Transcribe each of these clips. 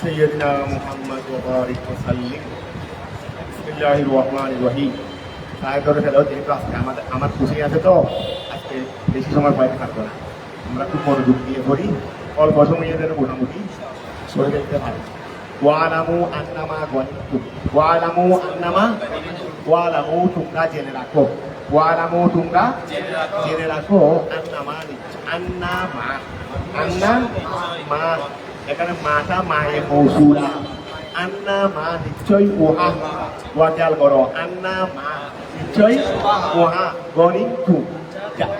سيدنا محمد وبارك وسلم বিসমিল্লাহির রহমানির রহিম। সাহেব ধরে ফেলো, যেহেতু আজকে আমার খুশি আছে, তো আজকে বেশি সময় বাইরে থাকবো না। আমরা খুব মনোযোগ দিয়ে ধরি, অল্প সময়ের জন্য মোটামুটি সরে যেতে পারি। ওয়ালামু আন্নামা গনিমতুম, ওয়ালামু আন্নামা, ওয়ালামু তোমরা জেনে রাখো, ওয়ালামু তোমরা জেনে রাখো, আন্নামা আন্না মা, আন্না মা, এখানে মাটা মায়ে মৌসুলা, আন্না মা নিশ্চয়ই ওহা, ওয়াজাল করো, আন্না মা নিশ্চয়ই ওহা গনিমতু,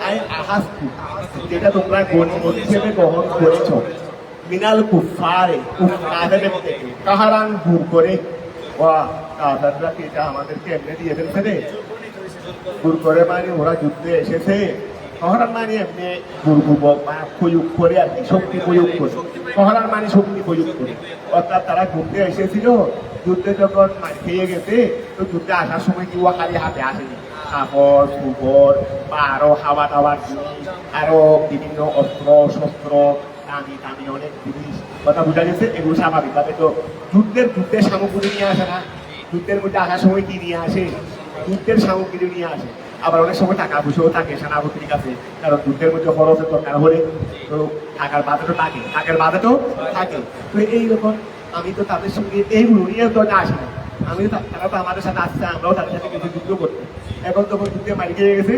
আই আহাস্তু, যেটা তোমরা গনিমত হিসেবে গ্রহণ করেছো, মিনাল কুফারে, কাফেরদের থেকে, কাহারান দূর করে, ওয়া কাফেররা কি এটা আমাদেরকে এমনি দিয়ে ফেলছে রে, দূর করে মানে ওরা যুদ্ধে এসেছে, কহরান মানে এমনি দুর্বল প্রয়োগ করে আর কি, শক্তি প্রয়োগ করে, কহরান মানে শক্তি প্রয়োগ করে, অর্থাৎ তারা যুদ্ধে এসেছিল, যুদ্ধে যখন খেয়ে গেছে, তো যুদ্ধে আসার সময় কি ও খালি হাতে আসেনি, কাপড় সুপড় বা আরো খাওয়া দাওয়ার জিনিস, আরো বিভিন্ন অস্ত্র শস্ত্র, দামি দামি অনেক জিনিস, কথা বোঝা গেছে। এগুলো স্বাভাবিকভাবে তো যুদ্ধের সামগ্রী নিয়ে আসে না, যুদ্ধের মধ্যে আসার সময় কি নিয়ে আসে, যুদ্ধের সামগ্রী নিয়ে আসে। আবার অনেক সময় টাকা পয়সাও থাকে সেনাবাহিনীর কাছে, কারণ যুদ্ধের মধ্যে খরচের দরকার হলে তো টাকার বাজেটও থাকে, টাকার বাজেটও থাকে। তো এইরকম আমি তো তাদের সঙ্গে এইগুলো নিয়ে তো আসি না, আমি তারা তো আমাদের সাথে আসছে, আমরাও তাদের সাথে কিছু যুদ্ধ করতে। এখন তখন যুদ্ধে মারি খেয়ে গেছে,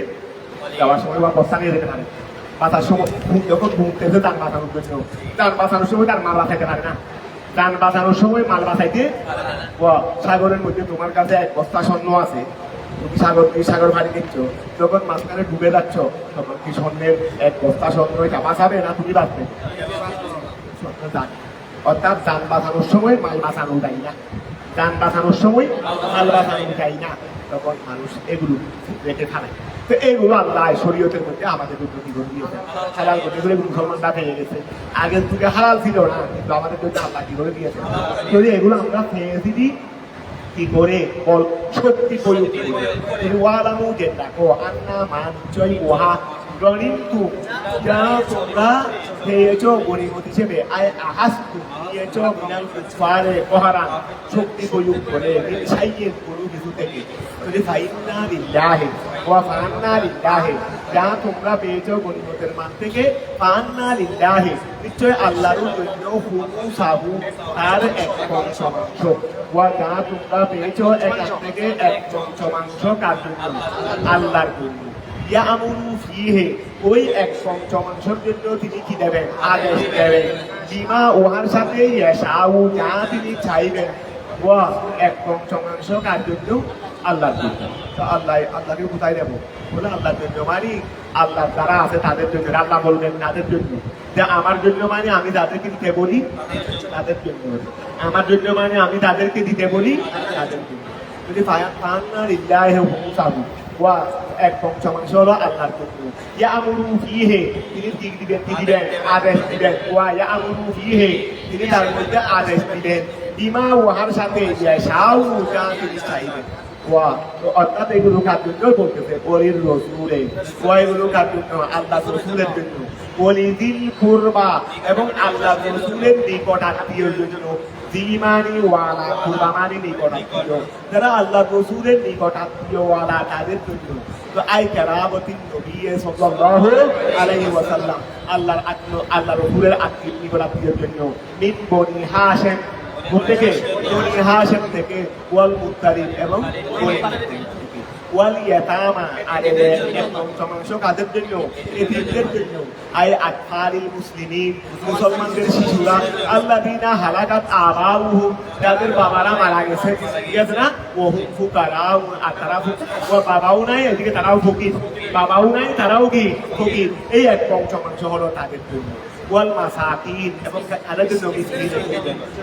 যাওয়ার সময় বা বস্তা নিয়ে যেতে পারে, বাঁচার সময় যখন ঘুমতেছে যান বাঁচানোর জন্য, যান বাঁচানোর সময় তার মাল বাঁচাইতে পারে না, যান বাঁচানোর সময় মাল বাঁচাইতে, সাগরের মধ্যে তোমার কাছে এক বস্তা স্বর্ণ আছে, তুমি সাগর ভারী দেখছো, যখন মাঝখানে ডুবে যাচ্ছ, তখন কি স্বর্ণের এক বস্তা স্বর্ণ এটা বাঁচাবে না তুমি বাঁচবে? অর্থাৎ যান বাঁচানোর সময় মাল বাঁচানো যায় না, যান বাঁচানোর সময় মাল বাঁচানো যায় না, তখন মানুষ এগুলো রেখে থাকে। তো এইগুলো আল্লাহ শরীয়তের মধ্যে আমাদের জন্য কি করে দিয়েছে, হালাল করে, এগুলো মুসলমানরা পেয়ে গেছে। আগের যুগে হালাল ছিল না, কিন্তু আমাদের জন্য আল্লাহ কি করে দিয়েছে, যদি এগুলো আমরা পেয়েছি কি করে বল, শক্তি প্রয়োগ করে। ওয়ালামু যে দেখো, আন্না মানচই ওহা গনিমতু, যা তোমরা পেয়েছো গনিমত হিসেবে, আই আহাস্তু নিয়েছো মিনাল কুফারে, কহারান শক্তি প্রয়োগ করে, মিনশাইয়ের কোনো কিছু থেকে, যদি ফাইন্না লিল্লাহি ওয়া ফান্না লিল্লাহি, যা তোমরা পেয়েছো গনিমতের মান থেকে, ফান্না লিল্লাহি নিশ্চয় আল্লাহর জন্য, হুমুসাহু তার এক পঞ্চমাংশ, ওয়া যা তোমরা পেয়েছো এখান থেকে এক পঞ্চমাংশ কার জন্য, আল্লাহর জন্য। ইয়ামুরু ফিহে, ওই এক পঞ্চমাংশের জন্য তিনি কি দেবেন, আদেশ দেবেন, বিমা ওহার সাথে ইয়াশাউ যা তিনি চাইবেন, ওয়া এক পঞ্চমাংশ কার জন্য, আল্লাহর জন্য। তো আল্লাহকে কোথায় দেবো, বলে আল্লাহর জন্য মানে আল্লাহ যারা আছে তাদের জন্য, আল্লাহ বলবেন তাদের জন্য, যে আমার জন্য মানে আমি যাদেরকে দিতে বলি তাদের জন্য, আমার জন্য মানে আমি তাদেরকে দিতে বলি তাদের জন্য। যদি ফান্না লিল্লাহি হুমুসাহু, ওয়া এক পঞ্চমাংশ হলো আল্লাহর জন্য। ইয়ামুরু ফিহে, তিনি দিক দিবেন, কি দিবেন, আদেশ দিবেন, ওয়া ইয়ামুরু ফিহে তিনি তার মধ্যে আদেশ দিবেন, বিমা ওহার সাথে ইয়াশাউ যা তিনি চাইবেন, ওয়া অর্থাৎ এগুলো কার জন্য বলতেছে, ওলির রসুলে, ওয়া এগুলো কার জন্য, আল্লাহ রসুলের জন্য, ওলিদিল কুরবা এবং আল্লাহ রসুলের নিকট আত্মীয়ের জন্য, দিমানি ওয়ালা কুরবা মানে নিকট আত্মীয়, যারা আল্লাহ রসুলের নিকট আত্মীয় ওয়ালা তাদের জন্য। তো আই কারামতিন নবী সাল্লাল্লাহু আলাইহি ওয়াসাল্লাম, আল্লাহ রসুলের আত্মীয় নিকট আত্মীয়ের জন্য, মিন বনি হাশিম থেকে, বনি হাশিম থেকে, ওয়াল মুত্তালিব এবং ওয়াল ইয়াতামা আর এক পঞ্চমাংশ কাদের জন্য, এতিমদের জন্য, আই আতফালিল মুসলিমিন মুসলমানদের শিশুরা, আল্লাযিনা হালাকাত আবাউহুম যাদের বাবারা মারা গেছে, ঠিক আছে না, ওহুম ফুকারাউ আর তারা বাবাও নাই, এদিকে তারাও ফকির, বাবাও নাই তারাও কি ফকির, এই এক পঞ্চমাংশ হলো তাদের জন্য। ওয়াল মাসাকিন এবং তাদের জন্য মিসকিন,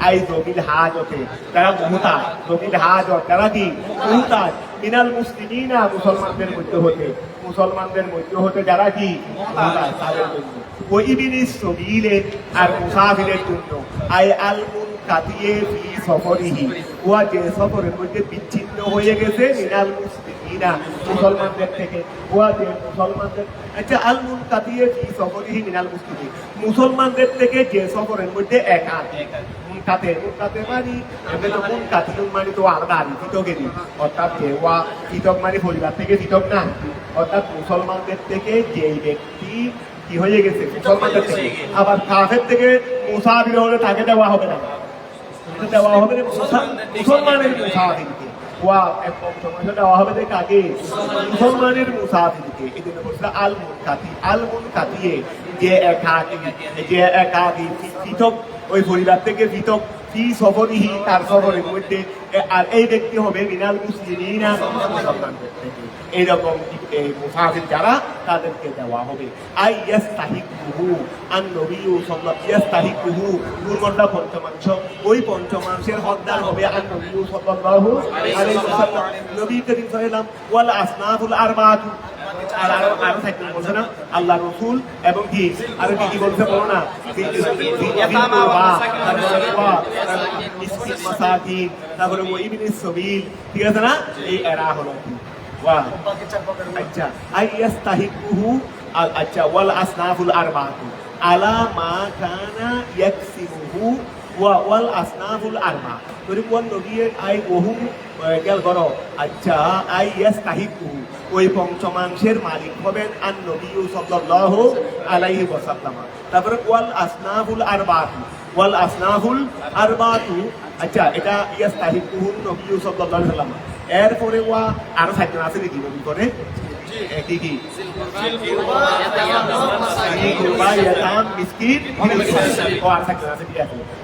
আই জমিল হাজতে তারা মুহতাজ, জমিল হাজত তারা কি মুহতাজ, মিনাল মুসলিমিনা মুসলমানদের মধ্যে হতে যারা কি মুহতাজ তাদের জন্য। ওই ইবনিস সাবিলে আর মুসাফিরের জন্য, আই আল মুনকাতিয়ে ফি সফরিহি, ওয়া যে সফরের মধ্যে বিচ্ছিন্ন হয়ে গেছে, মিনাল মুসলিমিনা মুসলমানদের থেকে, ওয়া যে মুসলমানদের, আচ্ছা আল মুনকাতিয়ে ফি সফরিহি মিনাল মুসলিমিন মুসলমানদের থেকে যে সফরের মধ্যে একা মুনকাতে মানে এমনি তো মুনকাতিউন মানে তো আলাদা পৃথকেরই, অর্থাৎ কেওয়া পৃথক মানে পরিবার থেকে পৃথক না, অর্থাৎ মুসলমানদের থেকে যেই ব্যক্তি কি হয়ে গেছে মুসলমানদের থেকে, আবার কাফের থেকে মুসাফির হলে তাকে দেওয়া হবে না, দেওয়া হবে না মুসলমানের মুসাফিরকে, ওয়া দেওয়া হবে যে কাকে মুসলমানের মুসাফিরকে। এই জন্য বলছিল আল মুনকাতিয়ে যে একাকী পৃথক, ওই পরিবার থেকে পৃথক, ফি সফরিহি তার সফরের মধ্যে, আর এই ব্যক্তি হবে মিনাল মুসলিমিনা মুসলমানদের থেকে, এইরকম মুসাফির যারা তাদেরকে দেওয়া হবে। আই ইয়াস্তাহিকুহু আন নবিয়্যু সাল্লাল্লাহু ইয়াস্তাহিকুহু দুর্গন্ধা পঞ্চমাংশ, ওই পঞ্চমাংশের হকদার হবে আন নবিয়্যু সাল্লাল্লাহু আলাইহি ওয়াসাল্লাম, নবী করিম সাল্লাল্লাহু আলাইহি ওয়াসাল্লাম, ওয়াল আসনাফুল আরবাআতু, আর আরো থাকতে বলছে না আল্লাহ রসুল এবং কি আরো কি বলছে বলো না, তারপরে ইবনে সাবিল, ঠিক আছে না, এই এরা হলো কি ওয়া আচ্ছা আইয়াস্তাহিকুহু আচ্ছা ওয়াল আসনাফুল আরবাআতু আলা মা কানা ইয়াকসিবুহু ওয়াল আসনাফুল আরবা, তোরে কোন নবী আই ওহুম গেল করো আচ্ছা আই ইয়াস্তাহিকুহু, ওই পঞ্চমাংশের মালিক হবেন আন নবী সাল্লাল্লাহু আলাইহি ওয়াসাল্লাম। তারপরে ওয়াল আসনাফুল আরবাআতু আচ্ছা এটা ইয়াস্তাহিকুহু নবী সাল্লাল্লাহু আলাইহি ওয়াসাল্লাম। এরপরে ওয়া আরো সাইড আছে নাকি নবী করে কি কি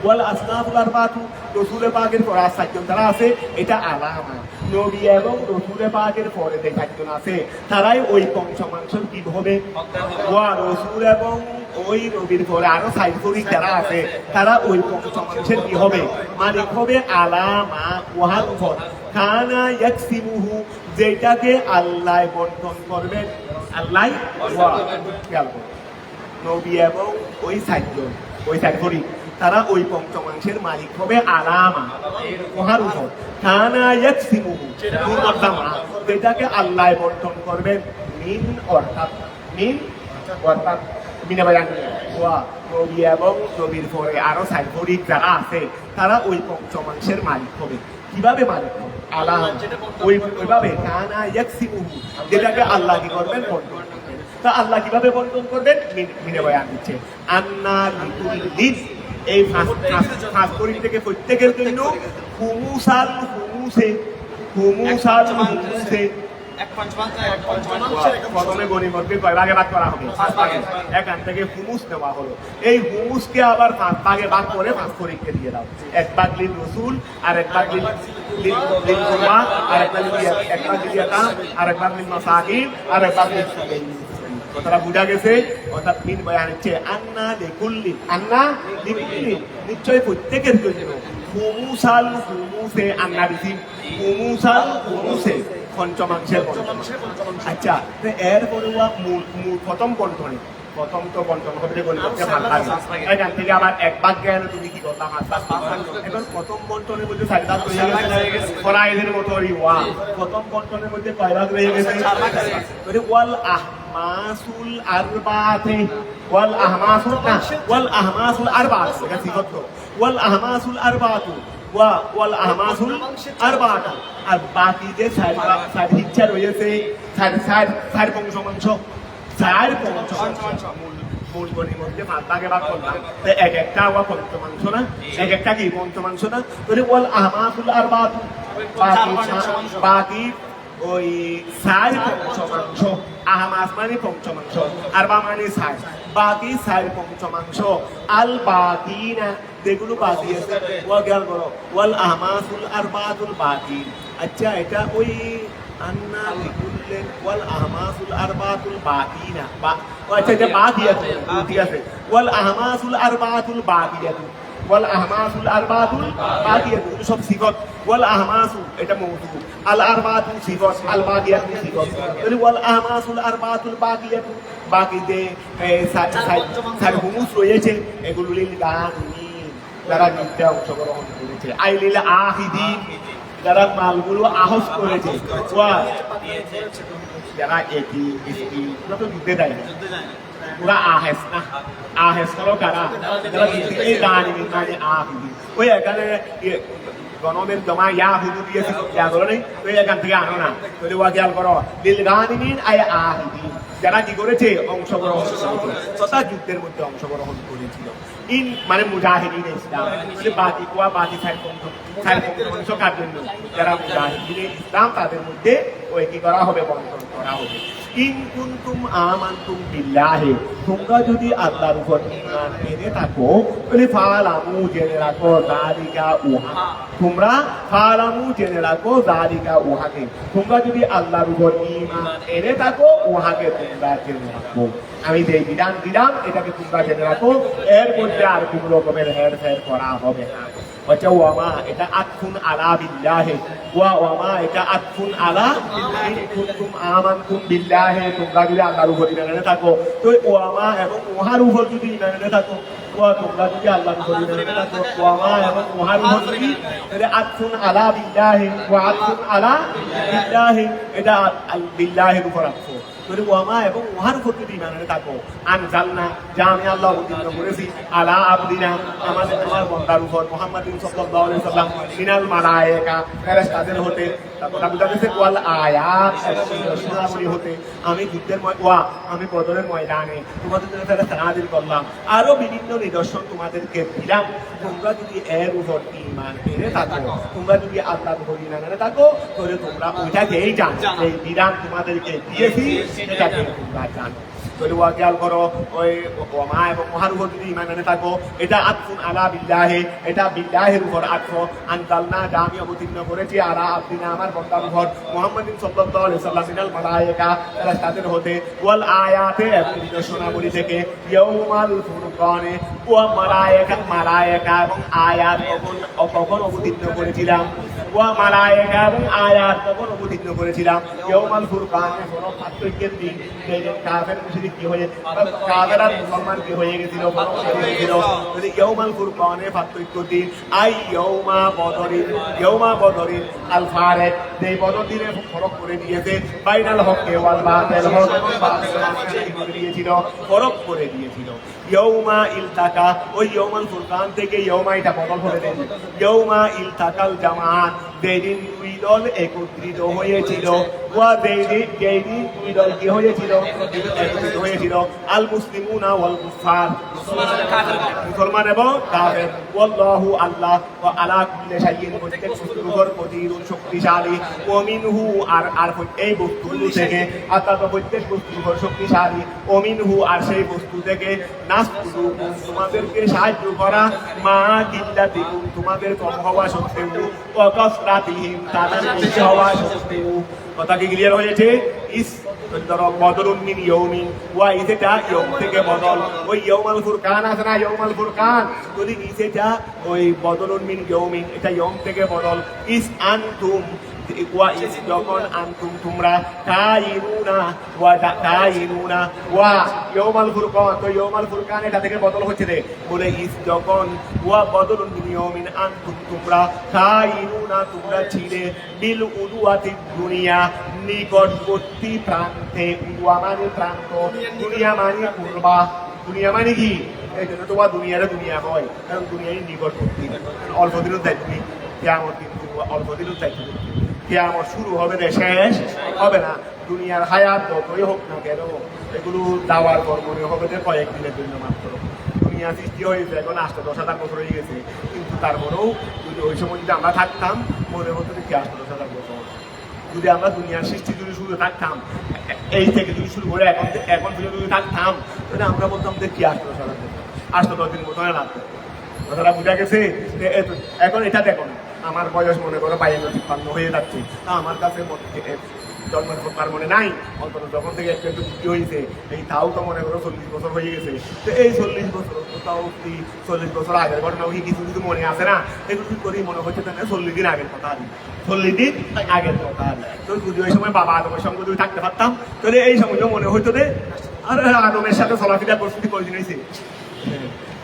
ওয়াল আসনাফুল আরবাআতু, রাসূল পাকের পরে আর সাতজন যারা আছে এটা আলামা, নবী এবং রাসূল পাকের পরে যে সাতজন আছে তারাই ওই পঞ্চমাংশ কি হবে, ওয়া রাসূল এবং ওই নবীর পরে আরো সাইফরিক যারা আছে তারা ওই পঞ্চমাংশের কি হবে মালিক হবে, আলামা ওয়াহার উপর কানা ইয়াকসিমুহু, যেটাকে আল্লাহ বন্টন করবেন, আল্লাহ নবী এবং ওই সাতজন ওই সাইফরিক তারা ওই পঞ্চমাংশের মালিক হবে, আলামা ওহার উপর কানা ইয়াকসিমুহু যেটাকে আল্লাহ বন্টন করবেন, মিন অর্থাৎ মিনা বায়ান ওয়া নবী এবং নবীর পরে আরো সাইফরিক যারা আছে তারা ওই পঞ্চমাংশের মালিক হবে। কিভাবে মালিক হবে আল্লাহ ওইভাবে কানা ইয়াকসিমুহু, যেটাকে আল্লাহ কি করবেন বন্টন করবেন। তা আল্লাহ কিভাবে বন্টন করবেন মিনা বায়ান দিচ্ছে, আন্না লিকুল্লিন, এই ফাঁস করিম থেকে প্রত্যেকের জন্য হুমুসাল হুমুসে প্রথমে গনিমতকে কয় ভাগে ভাগ করা হবে, এখান থেকে হুমুস নেওয়া হলো, এই হুমুসকে আবার 5 ভাগে ভাগ করে 5 ফরিককে দিয়ে দাও, 1 ভাগ লিল রাসূল, আর 1 ভাগ লিল কুরবা, আর 1 ভাগ লিল ইয়াতাম, আর 1 ভাগ লিল মাসাকিন, আর 1 ভাগ লিল কথাটা বুঝা গেছে। অর্থাৎ মিন বয়ান হচ্ছে আন্না লিকুল্লি, নিশ্চয় প্রত্যেকের জন্য হুমুসাল হুমুসে, আন্না দিছি হুমুসে পঞ্চমাংশের। আচ্ছা এরপরে প্রথম বন্টনে, প্রথম তো বন্টন করতে এখান থেকে আবার 1 ভাগ গেলে তুমি কি করলাম, এখন প্রথম বন্টনের মধ্যে 4 ভাগ রয়ে গেছে, ফরাইদের মতো প্রথম বন্টনের মধ্যে কয় ভাগ রয়ে গেছে, ওয়াল আহমাসুল আরবাআতি, ওয়াল আহমাসুল আরবাআত, এটা সিফত, ওয়াল আহমাসুল আরবাআতু ওয়াল আহমাসুল আরবাআতু, আর বাকি যে 4 হিচ্ছা রয়েছে 4 পঞ্চমাংশ, 4 পঞ্চমাংশ মূল গনিমতকে 5 ভাগে ভাগ করলাম, তো এক একটা ওয়া পঞ্চমাংশ না, এক একটা কি পঞ্চমাংশ না, তাহলে ওয়াল আহমাসুল আরবাআতু বাকি ওই 4 পঞ্চমাংশ, আহমাস মানে পঞ্চমাংশ, আরবা মানে 4, বাকি 4 পঞ্চমাংশ, আল বাকিনা যেগুলো বাকি আছে, ওয়া গেল বলো ওয়াল আহমাসুল আরবাআতুল বাকি। আচ্ছা এটা ওই আন্না লিকুল্লিন ওয়াল আহমাসুল আরবাআতুল বাকিনা, আচ্ছা এটা বাকি আছে, ঠিক আছে, ওয়াল আহমাসুল আরবাআতুল বাকিয়াতু, ওয়াল আহমাসুল আরবাআতুল বাকিয়াতু সব সিফত, ওয়াল আহমাসু এটা মওজুদ, আল আরবাআতু সিফত, আল বাকিয়াতু সিফত, তাহলে ওয়াল আহমাসুল আরবাআতুল বাকিয়াতু বাকিতে 4 হুমুস রয়েছে, এগুলো লিল গানিমিন যারা যুদ্ধে অংশগ্রহণ করেছে, আই লিল আহিদিন যারা মালগুলো আহস করেছে, যারা এটি তো যুদ্ধে দেয় না, ওরা আহেস না, আহেস হলো কারা, এই জালিমিন মানে আহিদি। ওই এখানে গণমের জমা ইয়া হুদু দিয়েছি ইয়া করো নেই, তুই এখান থেকে আনো না, তুই ওয়া খেয়াল করো লিল গানিমিন আয় আহিদি, যারা কি করেছে অংশগ্রহণ করেছে তথা যুদ্ধের মধ্যে অংশগ্রহণ করেছিল। ইন মানে মুজাহিদিন ইসলাম, মানে বাতি কোয়া বাতি সাইড কার জন্য যারা মুজাহিদিন ইসলাম তাদের মধ্যে ওই কি করা হবে, বন্টন করা হবে। ইন কুনতুম আমানতুম বিল্লাহি, তোমরা যদি আল্লাহর উপর ঈমান এনে থাকো তাহলে ফালামু জেনে রাখো যালিকা উহা, তোমরা ফালামু জেনে রাখো যালিকা উহাকে, তোমরা যদি আল্লাহর উপর ঈমান এনে থাকো উহাকে তোমরা জেনে রাখো। আমি যে বিধান দিলাম এটাকে তোমরা জেনে রাখো, এর মধ্যে আর কোন রকমের হেরফের করা হবে না। আচ্ছা ওয়ামা এটা আতফুন আলা বিল্লাহি, ওয়ামা এটা আতফুন আলা ইন কুনতুম আমানতুম বিল্লাহি, তোমরা যদি আল্লাহর উপর ঈমান এনে থাকো, তো ওয়ামা এবং উহার উপর যদি ঈমান এনে থাকো, তোমরা যদি আল্লাহর উপর ঈমান এনে থাকো, ওয়ামা এবং উহার উপর যদি, তাহলে আতফুন আলা বিল্লাহি ওয়া আতফুন আলা বিল্লাহি, এটা বিল্লাহির উপর আতফ। তাহলে ওয়ামা এবং উহার উপর যদি ঈমান এনে থাকো, আনজালনা যা আমি আল্লাহ অবতীর্ণ করেছি, আলা আবদিনা আমার বান্দার উপর, মুহাম্মাদিন সাল্লাল্লাহু আলাইহি ওয়াসাল্লাম, মিনাল মালায়েকা ফেরেশতাদের হতে, তারপর আমি তাদেরকে ওয়াল আয়াত সুনামনি হতে, আমি যুদ্ধের আমি বদরের ময়দানে তোমাদের জন্য ফেরেশতা নাযিল করলাম, আরো বিভিন্ন নিদর্শন তোমাদেরকে দিলাম। তোমরা যদি এর উপর ঈমান এনে থাকো, তোমরা যদি আল্লাহর উপর ঈমান এনে থাকো, তাহলে তোমরা ওইটাকেই জানো, এই বিধান তোমাদেরকে দিয়েছি সেটাকে তোমরা জানো। তাহলে ওয়া খেয়াল করো, ওই ওয়ামা এবং উহার উপর যদি ঈমান এনে থাকো, এটা আতফুন আলা বিল্লাহি, এটা বিল্লাহির উপর আতফ। আনজালনা যা আমি অবতীর্ণ করেছি আলা আবদিনা আমার বান্দার উপর, মুহাম্মাদিন সাল্লাল্লাহু আলাইহি ওয়াসাল্লাম, মিনাল মালায়েকা ফেরেশতাদের হতে, ওয়াল আয়াতে এবং নিদর্শনাবলী থেকে, ইয়াউমাল ফুরকানে ওয়া মালায়েকা এবং আয়াত কখন অবতীর্ণ করেছিলাম, ওয়া মালায়েকা এবং আয়াত কখন অবতীর্ণ করেছিলাম, ইয়াউমাল ফুরকানে কোনো পার্থক্যের দিন, কাফের মুশরিক কি হয়ে কাফের আর মুসলমান কি হয়ে গেছিল, যদি ইয়াউমাল ফুরকানে পার্থক্য দিন, আই ইয়াউমা বদরিন আল ফারিক, এই বদর দিনে ফরক করে দিয়েছে, বাইনাল হক ওয়াল বাতিল, হক এবং বাতিল করে দিয়েছিল, ফরক করে দিয়েছিল। ইয়াউমা ইলতাকা, ওই ইয়াউমাল ফুরকান থেকে ইয়াউমা এটা বদল করে দেন, ইয়াউমা ইলতাকাল জামাআত, যেদিন দুই দল একত্রিত হয়েছিল, ওয়া যেদিন দুই দল কি হয়েছিল, একত্রিত হয়েছিল, আল মুসলিমুনা ওয়াল কুফার, মুসলমান এবং কাফের, ওয়াল্লাহু আল্লাহ, ওয়া আলা কুল্লি শাইইন প্রত্যেক বস্তুর উপর কদিরুন শক্তিশালী, ওয়া মিনহু আর এই বস্তুগুলো থেকে, অর্থাৎ প্রত্যেক বস্তুর উপর শক্তিশালী, ওয়া মিনহু আর সেই বস্তু থেকে, নাসতুকুম তোমাদেরকে সাহায্য করা, মা কিল্লাতিকুম তোমাদের কম হওয়া সত্ত্বেও, ওয়া কাসরাতিহিম তাদের বেশি হওয়া সত্ত্বেও। কথা কি ক্লিয়ার হয়েছে? বদলুন মিন ইয়াউমিন, ওয়া ইসেটা ইয়াউম থেকে বদল, ওই ইয়াউমাল ফুরকান আছে না, ইয়াউমাল ফুরকান, যদি ইসেটা ওই বদলুন মিন ইয়াউমিন, এটা ইয়াউম থেকে বদল, ইস আনতুম ওয়া ইস যখন, আনতুম তোমরা, তাইনুনা ওয়া ইয়াউমাল ফুরকান, তো ইয়াউমাল ফুরকান এটা থেকে বদল হচ্ছে রে, বলে ইস যখন, ওয়া বদলুন মিন ইয়াউমিন আনতুম তোমরা, তাইনুনা তোমরা ছিলে, বিল উদুয়াতি দুনিয়া নিকটবর্তী প্রান্তে, উদুয়া মানে প্রান্ত, দুনিয়া মানে পূর্বা, দুনিয়া মানে কি, এই জন্য তোমার দুনিয়া হয়, কারণ দুনিয়ায় নিকটবর্তী, অল্প দিনের দায়িত্ব, কিয়ামত কিন্তু অল্প দিনের দায়িত্ব, কিয়ামত শুরু হবে না, শেষ হবে না। দুনিয়ার হায়াত যতই হোক না কেন, এগুলো দাওয়ার পর মনে হবে যে কয়েকদিনের জন্য মাত্র। দুনিয়া সৃষ্টি হয়েছে এখন ৮-১০,০০০ বছর হয়ে গেছে, কিন্তু তারপরেও যদি ওই সময় যদি আমরা থাকতাম, মনে হতো যে কি ৮-১০,০০০ বছর। যদি আমরা দুনিয়ার সৃষ্টি যদি শুরু থাকতাম, এই থেকে যদি শুরু করে এখন থেকে যদি থাকতাম, তাহলে আমরা বলতাম যে কি ৮-১০,০০০ বছর, ৮-১০ দিন মতো লাগতো। কথাটা বুঝা গেছে? এখন এটা দেখো, আমার বয়স মনে করো ৫৫ হয়ে যাচ্ছে, তা আমার কাছে জন্মের তার মনে নাই, অন্তত যখন থেকে একটু একটু ছুটি হয়েছে, এই তাও তো মনে করো ৪০ বছর হয়ে গেছে। তো এই ৪০ বছর তাও কি ৪০ বছর আগের ঘটনা কি কিছু কিছু মনে আছে না, এগুলো করেই মনে হচ্ছে তাহলে ৪০ দিন আগের কথা, ৪০ দিন আগের কথা। তো যদি ওই সময় বাবা আদমের সঙ্গে যদি থাকতে পারতাম, তাহলে এই সময়ও মনে হইতো যে আর আদমের সাথে চলাফেরা পরিস্থিতি করে দিয়েছে।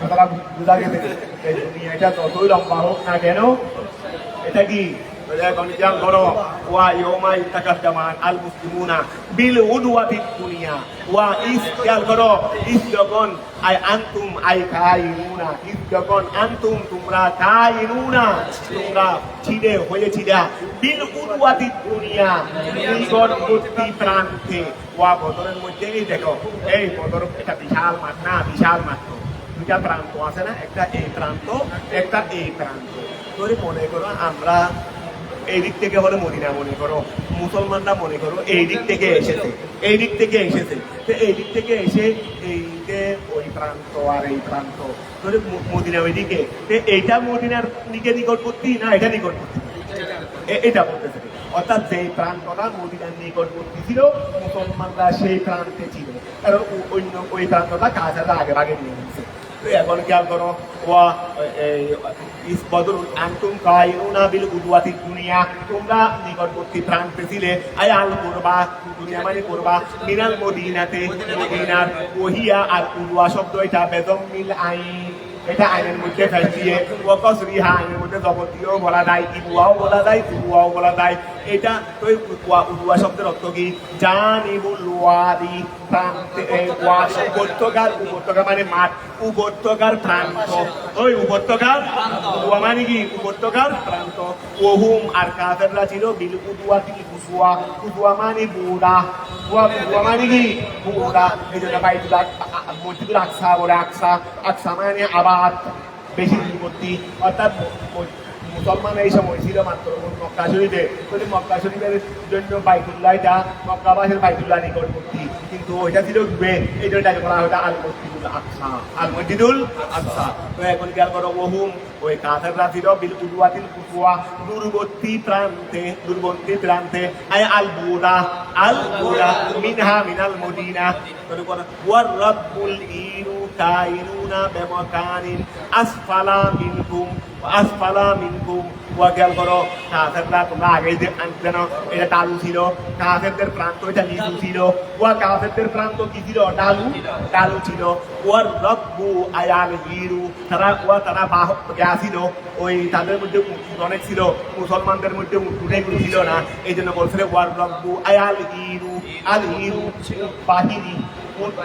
কথাটা বোঝা গেছে, এটা যতই লম্বা হোক না কেন, এটা কি এখন খেয়াল করো ওয়া ইয়মাই তাকাদ্দামান আল মুসলিমুনা বিল উদওয়াতিদ দুনিয়া ওয়া ইস খেয়াল করো ইস যখন আই আনতুম আই কাইনুনা ইস যখন আনতুম তোমরা কাইনুনা তোমরা ছিলে হয়েছিলা বিল উদওয়াতিদ দুনিয়া নিকটবর্তী প্রান্তে ওয়া বদরের মধ্যে এই দেখো এই বদর একটা বিশাল মাঠ না বিশাল মাঠ দুইটা প্রান্ত আছে না একটা এই প্রান্ত একটা এই প্রান্ত ধরে মনে করো আমরা এই দিক থেকে হলে মদিনা মনে করো মুসলমানরা মনে করো এই দিক থেকে এসেছে এই দিক থেকে এসেছে তো এই দিক থেকে এসে এই যে ওই প্রান্ত আর এই প্রান্ত ধরে মদিনা ওই দিকে এইটা মদিনার দিকে নিকটবর্তী না এটা নিকটবর্তী এটা বলতেছে অর্থাৎ যেই প্রান্তটা মদিনার নিকটবর্তী ছিল মুসলমানরা সেই প্রান্তে ছিল কারণ অন্য ওই প্রান্তটা কাজারা আগে আগে নিয়ে নিচ্ছে এখন খেয়াল করো ওয়া ইস বদর আনতুম কায়ুনা বিল উদওয়াতিদ দুনিয়া তোমরা নিকটবর্তী প্রান্তে ছিলে আই আল কুরবা দুনিয়া মানে কুরবা মিনাল মদিনাতে মদিনার ওহিয়া আর উদওয়া শব্দ এটা বেদমিল আইন এটা আইনের মধ্যে ফেস দিয়ে ওয়াকসরিহা আইনের মধ্যে যাবতীয় বলা যায় ইবুয়াও বলা যায় তুয়াও বলা যায় এটা তো উদওয়া শব্দের অর্থ কি জানিবুল ওয়াদি প্রান্তে উপত্যকা মানে মাঠ উপত্যকার প্রান্ত ওই উপত্যকার উদওয়া মানে কি উপত্যকার প্রান্ত ওহুম আর কাফেররা ছিল বিল উদওয়াতি কুসওয়া কুসওয়া মানে বুড়া উদওয়া মানে কি বুড়া এই জন্য বাইতুল মসজিদুল আকসা বলে আকসা আকসা মানে আবাদ বেশি দূরবর্তী অর্থাৎ মুসলমান এই সময় ছিল মাত্র মক্কা শরীফে মক্কা শরীফের জন্য বাইতুল্লাহটা মক্কাবাসের বাইতুল্লাহ নিকটবর্তী কিন্তু ওইটা ছিল দূরে এই জন্যটাকে বলা হয় আল মসজিদুল আকসা আল মসজিদুল আকসা তো এখন খেয়াল করো ওহুম ওই কাফেররা ছিল বিল উদওয়াতিল কুসওয়া দূরবর্তী প্রান্তে আই আল বুরা মিনহা মিনাল মদিনা ওয়ার রাব্বুল ইরু কাইনুনা বিমাকানিন আসফালা মিনকুম ওয়া খেয়াল করো কাফেররা তোমরা আগে যে জানো এটা ডালু ছিল কাফেরদের প্রান্ত এটা নিচু ছিল ওয়া কাফেরদের প্রান্ত কি ছিল ডালু ছিল ওয়ার রব্বু আয়াল হিরু তারা বাহক ছিল ওই তাদের মধ্যে অনেক ছিল মুসলমানদের মধ্যে উঠে ছিল না এই জন্য বলছিল ওয়ার রব্বু আয়াল হিরু বাহিনী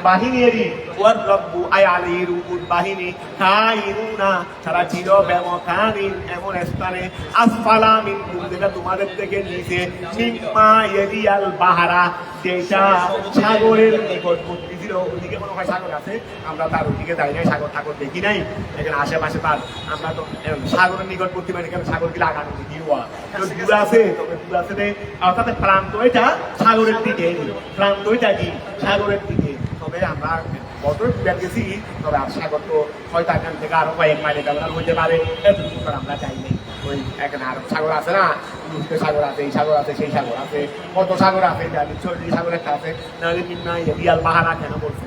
বাহিনীরই ওয়ার রব্বু আয়াল হিরু বাহিনী কাইনুনা তারা ছিল বেমকানিন এমন স্থানে আসফালা মিনকুম যেটা তোমাদের থেকে নিচে মিম্মা ইয়াদিয়াল বাহারা যেটা সাগরের নিকটবর্তী ছিল ওদিকে মনে হয় সাগর আছে আমরা তার ওদিকে যাই নাই সাগর ঠাকুর দেখি নাই এখানে আশেপাশে তার আমরা তো সাগরের নিকটবর্তী মানে কেন সাগর কি লাগানো দেখি হওয়া দূর আছে তবে দূর আছে অর্থাৎ প্রান্ত এটা সাগরের দিকে প্রান্ত এটা কি সাগরের দিকে তবে আমরা বদর গেছি তবে আর সাগর তো হয়তো এখান থেকে আরো কয়েক মাইলে ব্যবহার হইতে পারে এতটুকু আমরা চাই নাই ওই এখানে আরো সাগর আছে না সাগর আছে এই সাগর আছে সেই সাগর আছে কত সাগর আছে সাগর একটা আছে নাহলে নিম্না রিয়াল পাহাড়া কেন বলছে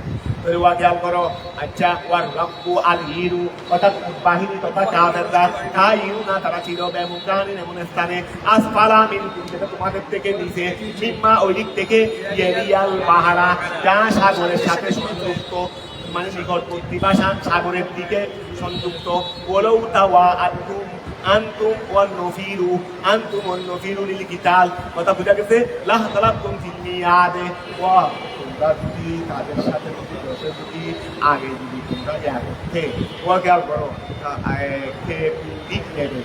ওয়া খেয়াল করো আচ্ছা ওয়ার রব্বু আল হিরু অর্থাৎ বাহিনী তথা কাফেররা কাইনুনা তারা ছিল বেমকানিন এমন স্থানে আসফালা মিনকুম যেটা তোমাদের থেকে নিচে মিম্মা ওই দিক থেকে ইয়ারিয়াল বাহারা যা সাগরের সাথে সংযুক্ত মানে নিকটবর্তী বা সাগরের দিকে সংযুক্ত ওয়ালাউ তাওয়া আনতুম ওয়ান নফিরু লিল কিতাল কথা বুঝা গেছে লাহ তালাবতুম ফিল মিয়াদে ওয়া তোমরা যদি তাদের সাথে যদি আগে যদি তোমরা করতে ওয়া খেয়াল করো কে দিক নেবে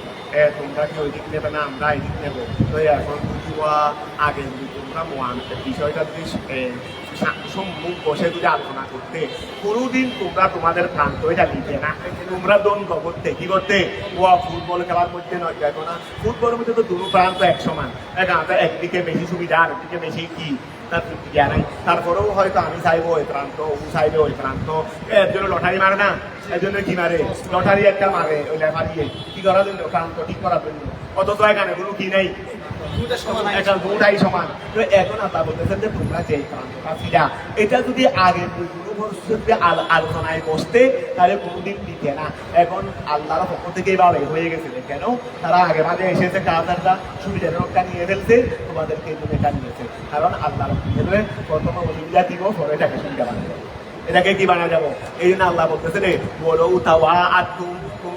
তোমরা কি ওই দিক নেবে না আমরা এই দিক নেবো তো এখন যদি আগে যদি তোমরা বিষয়টা যদি সম্মুখ বসে যদি আলোচনা করতে কোনোদিন তোমরা তোমাদের প্রান্ত এটা নিতে না তোমরা দ্বন্দ্ব করতে কি করতে ফুটবল খেলার মধ্যে নয় দেখো না ফুটবলের মধ্যে তো দুটো প্রান্ত এক সমান একদিকে বেশি সুবিধা আর একদিকে বেশি কি তার জ্ঞান নাই তারপরেও হয়তো আমি চাইবো ওই প্রান্ত ও চাইবে ওই প্রান্ত এর জন্য লটারি মারে না এর জন্য কি মারে লটারি একটা মারে ওই লেফারিয়ে কি করার জন্য প্রান্ত ঠিক করার জন্য অত এখানে কোনো কি নেই দুটাই সমান তো এখন আল্লাহ বলতেছেন যে তোমরা যে প্রান্তটা ফিরা এটা যদি আগের আলোচনায় বসতে তাহলে কোনোদিন দিতে না এখন আল্লাহর পক্ষ থেকে এভাবে হয়ে গেছে কেন তারা আগে মাঝে এসেছে কাফেররা সুবিধাজনকটা নিয়ে ফেলছে তোমাদেরকে এটা নিয়েছে কারণ আল্লাহর ভেতরে প্রথমে অসুবিধা দিব পরে এটাকে সুবিধা বানাবো এটাকে কি বানা যাবো এই জন্য আল্লাহ বলতেছে রে বলো তাওয়া আর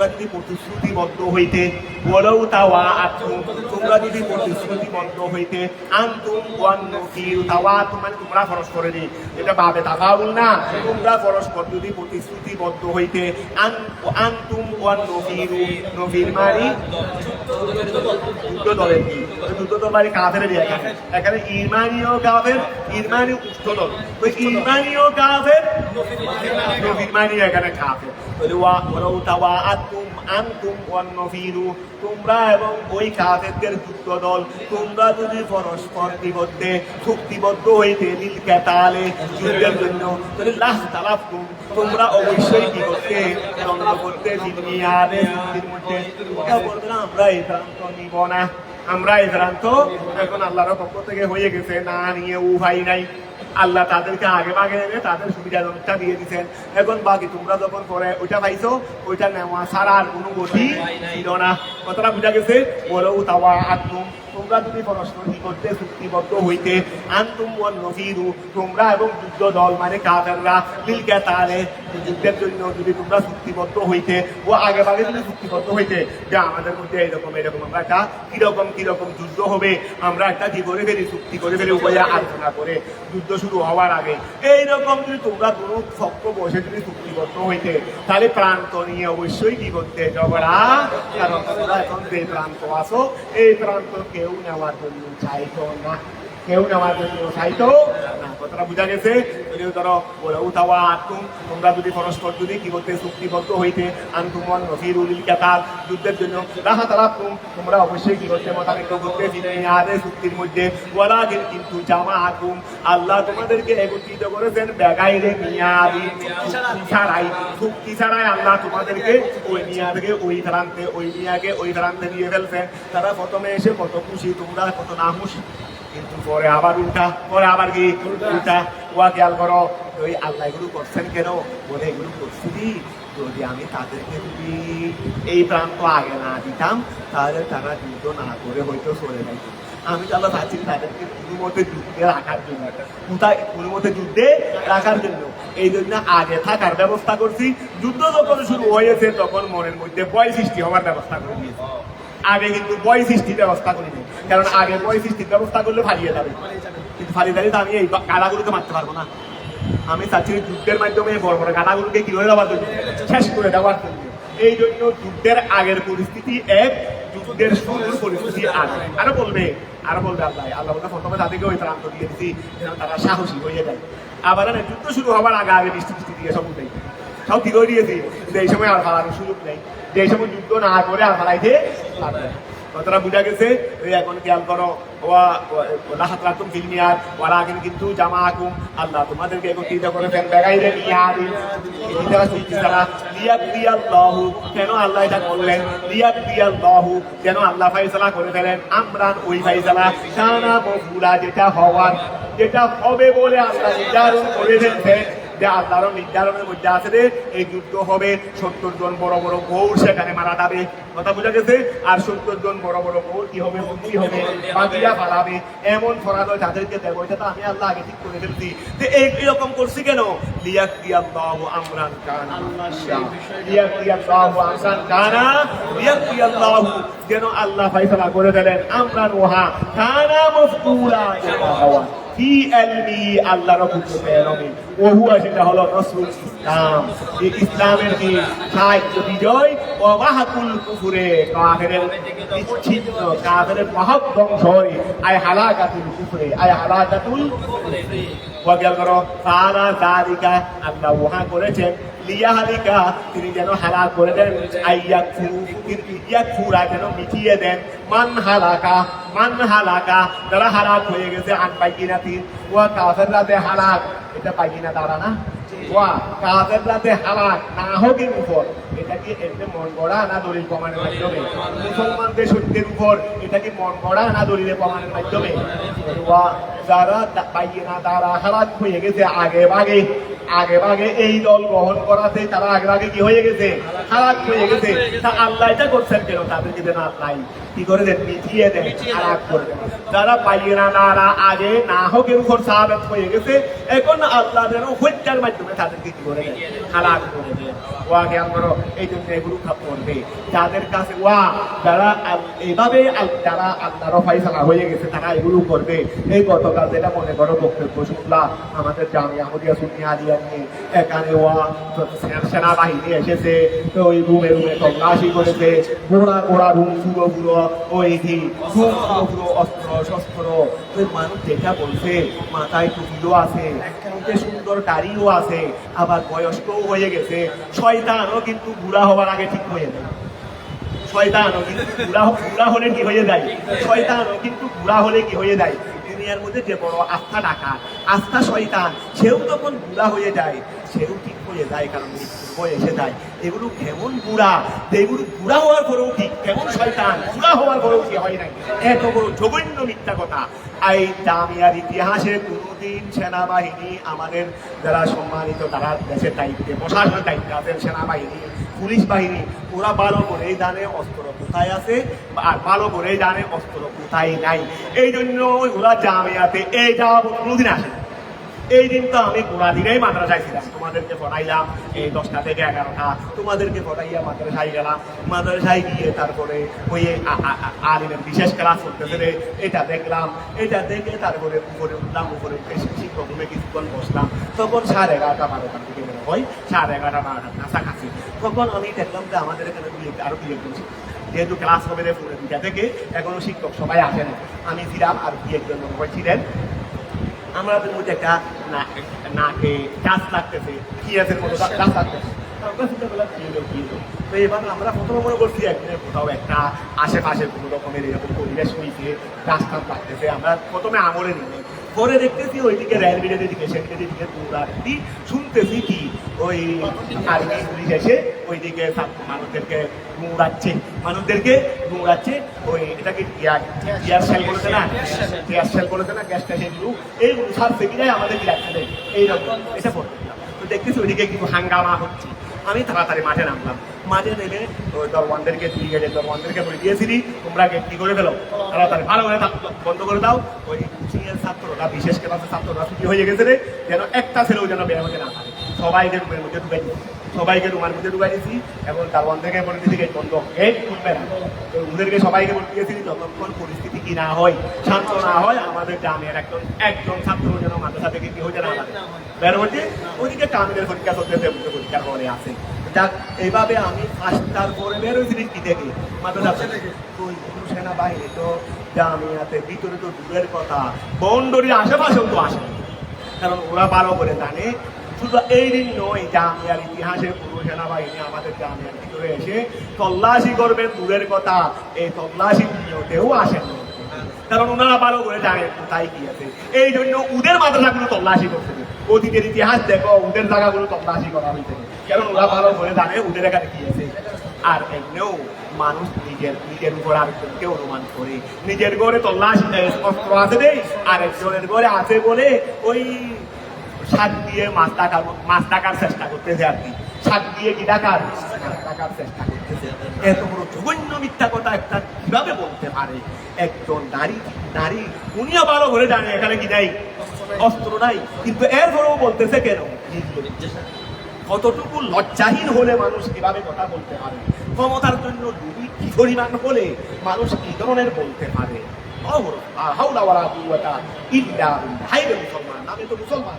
তোমরা যদি প্রতিশ্রুতিবদ্ধ হইতে বলো তাওয়া আতুম তোমরা যদি প্রতিশ্রুতিবদ্ধ হইতে আনতুম ওয়ান নফির তাওয়া মানে তোমরা পরস্পরে নেই এটা ভাবে তাকাউল না তোমরা পরস্পর যদি প্রতিশ্রুতিবদ্ধ হইতে আনতুম ওয়ান নফির নফির মানে যুদ্ধ দলের কি যুদ্ধ দল মানে কাফের এখানে ইমানীয় কাফের ইমানি উচ্চ দল ওই ইমানীয় কাফের নফির মানে এখানে কাফের তোমরা এবং ওই কাফেরদের যুদ্ধ দল তোমরা যদি পরস্পর বিরুদ্ধে চুক্তিবদ্ধ হইতে নীল কেতালে যুদ্ধের জন্য তোমরা অবশ্যই কি করতে দ্বন্দ্ব করতে আমরা এই প্রান্ত নিব না আমরা এই প্রান্ত এখন আল্লাহর পক্ষ থেকে হয়ে গেছে না নিয়ে উপায় নাই আল্লাহ তাদেরকে আগে ভাগে এনে তাদের সুবিধাজনকটা দিয়ে দিচ্ছেন এখন বাকি তোমরা যখন পরে ওইটা পাইছো ওইটা নেওয়া ছাড়া আর কোনো গতি ছিল না কথাটা বুঝা গেছে বলো তাওয়া আতুম তোমরা যদি পরস্পর কি করতে চুক্তিবদ্ধ হইতে আনতুম ওয়ান নফিরু তোমরা এবং যুদ্ধ দল মানে কাফেররা লিল কেতালে যুদ্ধের জন্য যদি তোমরা চুক্তিবদ্ধ হইতে ও আগে ভাগে যদি চুক্তিবদ্ধ হইতে যে আমাদের মধ্যে এরকম আমরা একটা কিরকম যুদ্ধ হবে আমরা একটা কি করে ফেলি চুক্তি করে ফেলি উভয়ে আলোচনা করে যুদ্ধ শুরু হওয়ার আগে এইরকম যদি তোমরা কোনো শক্ত বসে যদি চুক্তিবদ্ধ হইতে তাহলে প্রান্ত নিয়ে অবশ্যই কি করতে ঝগড়া কারণ তোমরা এখন যে প্রান্ত আসো এই প্রান্ত কেউ নেওয়ার জন্য চাইতো না কেউ নেওয়ার জন্য চাইতো না কথাটা বুঝা গেছে ধরো উঠাওয়া আতুম তোমরা যদি পরস্পর যদি কি বলতে চুক্তিবদ্ধ হইতে আনতুমন নফিরুল কাতাল যুদ্ধের জন্য রাহা তালাতুম তোমরা অবশ্যই কি করতে মতাবিক করতে ফিরে চুক্তির মধ্যে ওয়ালাকিন কিন্তু জামা আতুম আল্লাহ তোমাদেরকে একত্রিত করেছেন বেগাইরে মিয়াদি চুক্তি ছাড়াই আল্লাহ তোমাদেরকে ওই মিয়াদকে ওই প্রান্তে ওই মিয়াকে ওই প্রান্তে নিয়ে ফেলছেন তারা প্রথমে এসে কত খুশি তোমরা কত না খুশি কিন্তু পরে আবার উল্টা পরে আবার কি উল্টা ওয়া খেয়াল করো ওই আল্লাহ এগুলো করছেন কেন বলে এগুলো করছি যদি আমি তাদেরকে যদি এই প্রান্ত আগে না দিতাম তাহলে তারা যুদ্ধ না করে হয়তো চলে যাইত আমি তো আল্লাহ চাচ্ছি তাদেরকে কোনো মতে যুদ্ধে রাখার জন্য কোথায় কোনো মতে যুদ্ধে রাখার জন্য এই জন্য আগে থাকার ব্যবস্থা করছি যুদ্ধ যখন শুরু হয়েছে তখন মনের মধ্যে ভয় সৃষ্টি হওয়ার ব্যবস্থা করে দিয়েছে আগে কিন্তু ভয় সৃষ্টির ব্যবস্থা করিনি কারণ আগে ভয় সৃষ্টির ব্যবস্থা করলে ফালিয়ে যাবে কিন্তু ফালিয়ে যাবে তো আমি এই গালাগুলোকে মারতে পারবো না আমি চাচ্ছি যুদ্ধের মাধ্যমে বড় বড় গালাগুলোকে কি হয়ে দেওয়ার জন্য শেষ করে দেওয়ার জন্য এই জন্য যুদ্ধের আগের পরিস্থিতি এক যুদ্ধের শুরুর পরিস্থিতি আরো বলবে আল্লাহ আল্লাহ প্রথমে তাদেরকে ওই প্রান্ত দিয়ে দিচ্ছি যেন তারা সাহসী হয়ে যায় আবার যুদ্ধ শুরু হওয়ার আগে আগে বৃষ্টি দিয়ে সব উঠে সব ঠিক হয়ে দিয়েছি যে এই সময় আর ফালানোর সুযোগ নেই যে সময় যুদ্ধ না করে আর ফালাইতে পারবে কথাটা বুঝা গেছে ওই এখন খেয়াল করো কিন্তু জামা আকুম আল্লাহ তোমাদেরকে একত্রিত করেছেন বেগাইরে কেন আল্লাহ এটা করলেন কেন আল্লাহ ফাইসালা করে ফেলেন আমরান ওই ফাইসালা কানা মফুলা যেটা হওয়ার যেটা হবে বলে আল্লাহ নির্ধারণ করে ফেলছেন যে আল্লাহর নির্ধারণের মধ্যে আছে রে এই যুদ্ধ হবে 70 জন বড় বড় গৌর সেখানে মারা যাবে কথা বোঝা গেছে আর 70 জন বড় বড় গৌর কি হবে বন্দী হবে বাকিরা পালাবে এমন ফরাদ তাদেরকে দেব এটা তো আমি আল্লাহ আগে ঠিক করে ফেলছি যে এইরকম করছি কেন লিয়াকদিয়াল্লাহু আমরান কানা লিয়াকদিয়াল্লাহু আমরান কানা লিয়াকদিয়াল্লাহু যেন আল্লাহ ফয়সালা করে দিলেন আমরান ওহা কানা মফকুলা হওয়া কি এলমি আল্লাহর হুকুমে নবী ওহুয়া সেটা হলো নসরুল ইসলাম এই ইসলামের কি সাহায্য বিজয় ও মাহাকুল কুফুরে কাফেরের বিচ্ছিন্ন কাফেরের মহৎ ধ্বংস হয় আয় হালাকাতুল কুফুরে আয় হালাকাতুল ওয়াগেল করো সারা জালিকা আল্লাহ ওহা করেছেন লিয়াহালিকা তিনি যেন হালাক করে দেন ইয়াকফুরা যেন মিটিয়ে দেন মান হালাকা যারা হালাক হয়ে গেছে আন বাইয়িনাতিন ওয়া কাফেররাতে হালাক এটা বাইয়িনা দ্বারা না ওয়া কাফেররাতে হালাক না হোকের উপর এটা কি এতে মন গড়া না দলিল প্রমাণের মাধ্যমে মুসলমানদের সত্যের উপর এটা কি মন গড়া না দলিলের প্রমাণের মাধ্যমে ওয়া যারা বাইয়িনা দ্বারা হালাক হয়ে গেছে আগে ভাগে এই দল গ্রহণ করাতে তারা আগে কি হয়ে গেছে হালাক হয়ে গেছে তা আল্লাহ এটা করছেন কেন তাদেরকে যেন আল্লাহ কি করে দেন মিটিয়ে দেন হালাক করে দেন যারা বাইরা নারা আগে না হোকের উপর সাহাবত হয়ে গেছে এখন আল্লাহ যেন হত্যার মাধ্যমে তাদেরকে কি করে দেন হালাক করে দেন ওয়া খেয়াল করো, এই জন্য এগুলো করবে যাদের কাছে ওয়া, যারা এইভাবে যারা আল্লাহর ফায়সালা হয়ে গেছে তারা এগুলো করবে। এই গতকাল যেটা মনে করো বক্তব্য শুনলাম আমাদের জামিয়া আহমদিয়া সুন্নিয়া আলিয়া নিয়ে, এখানে ওয়া সেনাবাহিনী এসেছে, তো ওই রুমে রুমে তল্লাশি করেছে, ঘোড়া ঘোড়া রুম পুরো পুরো ওই রুম পুরো পুরো অস্ত্র শস্ত্র। ওই মানুষ যেটা বলছে মাথায় টুপিও আছে, সুন্দর দাড়িও আছে, আবার বয়স্কও হয়ে গেছে। শয়তানও কিন্তু বুড়া হওয়ার আগে ঠিক হয়ে যায়। শয়তানও কিন্তু বুড়া হলে কি হয়ে যায়? শয়তানও কিন্তু বুড়া হলে কি হয়ে যায়? দুনিয়ার মধ্যে যে বড় আস্থা ডাকা আস্থা শয়তান, সেও তখন বুড়া হয়ে যায়, সেও ঠিক হয়ে যায়, কারণ মৃত্যুর বয়সে যায়। এগুলো কেমন বুড়া, এগুলো বুড়া হওয়ার পরেও ঠিক, কেমন শয়তান বুড়া হওয়ার পরেও কি হয় নাই? এত বড় জঘন্য মিথ্যা কথা। এই জামিয়ার ইতিহাসে কোনোদিন সেনাবাহিনী, আমাদের যারা সম্মানিত তারা দেশের দায়িত্বে প্রশাসনের দায়িত্বে আছেন, সেনাবাহিনী পুলিশ বাহিনী, ওরা ভালো করেই জানে অস্ত্র কোথায় আছে, আর ভালো করেই জানে অস্ত্র কোথায় নাই। এই জন্য ওরা জামিয়াতে এইটা কোনোদিন আসে। এই দিন তো আমি গোড়া দিনেই মাদ্রাসায় ছিলাম, তোমাদেরকে পড়াইলাম এই 10টা থেকে 11টা, তোমাদেরকে পড়াইয়া মাদ্রাসায় গেলাম। মাদ্রাসায় গিয়ে তারপরে ওই আলিমের বিশেষ ক্লাস করতেছে, এটা দেখলাম, এটা দেখে তারপরে উপরে উঠলাম, উপরে উঠে শিক্ষক রুমে কিছুক্ষণ বসলাম। তখন 11:30 12টার দিকে মনে হয়, 11:30 12টার কাছাকাছি। তখন আমি দেখলাম যে আমাদের এখানে আরো 2-1 জন, যেহেতু ক্লাস হবে রে পুরো 2টা থেকে, এখনো শিক্ষক সবাই আসেন, আমি ছিলাম আর 2-1 জন মনে হয় ছিলেন। আমাদের মধ্যে একটা নাকে গাছ লাগতেছে, কিয়াসের মতো গাছ লাগতেছে। তো এবার আমরা প্রথমে মনে করছি একদিনের কোথাও একটা আশেপাশে কোনো রকমের এরকম পরিবেশ হয়েছে, গাছ টাছ লাগতেছে। আমরা প্রথমে আমলে নিই, পরে দেখতেছি ওইদিকে রেল ব্রিজের দিকে সেদিকে দিকে দৌড়াচ্ছি, শুনতেছি কি ওই আর্মি পুলিশ এসে ওইদিকে মানুষদেরকে দৌড়াচ্ছে। ওই এটাকে গ্যাস সেল বলেছে না, গ্যাস সেল বলেছে না, গ্যাস ট্যাস এগুলো এইগুলো ছাড়ছে কিনাই আমাদের কি রাখছে দেয় এইরকম এটা পড়তে। তো দেখতেছি ওইদিকে কিন্তু হাঙ্গামা হচ্ছে। আমি তাড়াতাড়ি মাঠে নামলাম, মাঠে নেমে ওই দরওয়ানদেরকে বলে দিয়েছিলি তোমরা গেট কি করে ফেলো, তাড়াতাড়ি ভালো করে বন্ধ করে দাও। ওই কোচিংয়ের ছাত্ররা, বিশেষ ক্লাসের ছাত্ররা ছুটি হয়ে গেছে রে, যেন একটা ছেলেও যেন বের হতে না পারে। সবাইকে রুমের মধ্যে ঢুকাই দিচ্ছি, সবাইকে রুমের মধ্যে ঢুকাই দিয়েছি, এবং দারওয়ান থেকে বলে দিয়েছি গেট বন্ধ, গেট খুলবে না। তো ওদেরকে সবাইকে বলে দিয়েছি যতক্ষণ পরিস্থিতি কি না হয়, শান্ত না হয়, আমাদের জামিয়ার একজন ছাত্র যেন মাদ্রাসা থেকে কি হইতে না পারে বের হচ্ছে। ওইদিকে কামিলের পরীক্ষা চলতেছে, পরীক্ষার পরে আছে। যাক, এইভাবে আমি 5টার পরে বের হয়েছি কি থেকে মাদ্রাসা থেকে। ওই সেনাবাহিনী তো জামিয়াতে ভিতরে তো দূরের কথা, বন্ডরির আশেপাশেও তো আসে, কারণ ওরা ভালো করে জানে। শুধু এই দিন নয়, জামিয়ার ইতিহাসে পুরো সেনাবাহিনী আমাদের জামিয়ার ভিতরে এসে তল্লাশি করবেন দূরের কথা, এই তল্লাশি নিয়েও আসেন, কারণ ওনারা ভালো করে জানেন কোথায় কি আছে। এই জন্য ওদের মাদ্রাসাগুলো তল্লাশি করতে, অতীতের ইতিহাস দেখো, ওদের জায়গাগুলো তল্লাশি করা হয়েছে, কারণ ওরা ভালো করে জানে ওদের এখানে কি আছে। আর এমনিও মানুষ নিজের উপর আরেকজনকে অনুমান করে, নিজের ঘরে তল্লাশি অস্ত্র আছে দেয়, আরেকজনের ঘরে আছে বলে ওই শাক দিয়ে মাছ টাকার চেষ্টা করতেছে আর কি, শাক দিয়ে কি টাকার চেষ্টা করতেছে। এত বড় জঘন্য মিথ্যা কথা একটা কিভাবে বলতে পারে একজন নারী? উনিও ভালো করে জানে এখানে কি নাই, অস্ত্র নাই, কিন্তু এরপরেও বলতেছে কেন? কতটুকু লজ্জাহীন হলে মানুষ কিভাবে কথা বলতে পারে? ক্ষমতার জন্য দুই কি পরিমাণ হলে মানুষ কি ধরনের বলতে পারে? মুসলমান নামে তো মুসলমান,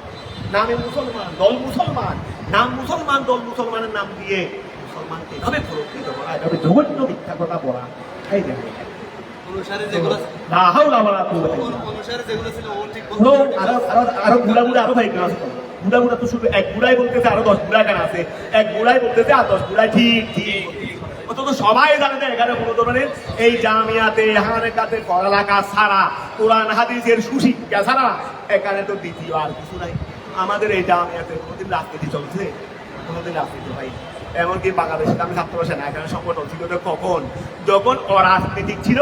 নামে মুসলমান, দল মুসলমান, নাম মুসলমান, দল মুসলমানের নাম দিয়ে মুসলমানকে এভাবে প্ররক্ষিত করা, এভাবে জঘন্য মিথ্যা কথা বলা, এই দেখো আরো বুড়া বুড়া আরো ভাই বুড়া বুড়া তো শুধু এক বুড়াই বলতেছে, আরো 10 বুড়া কেন আছে, এক বুড়াই বলতেছে আর 10 বুড়াই ঠিক ঠিক। অথচ সবাই জানে না এখানে কোনো ধরনের এই জামিয়াতে হানেকাতে পড়ালেখা ছাড়া, কোরআন হাদিসের সুশিক্ষা ছাড়া এখানে তো দ্বিতীয় আর কিছু নাই। আমাদের এই জামিয়াতে কোনোদিন রাজনীতি চলছে? কোনোদিন রাজনীতি ভাই, এমনকি বাংলাদেশে আমি ছাত্র সেনা এখানে সংগঠন ছিল কখন, যখন অরাজনীতিক ছিল,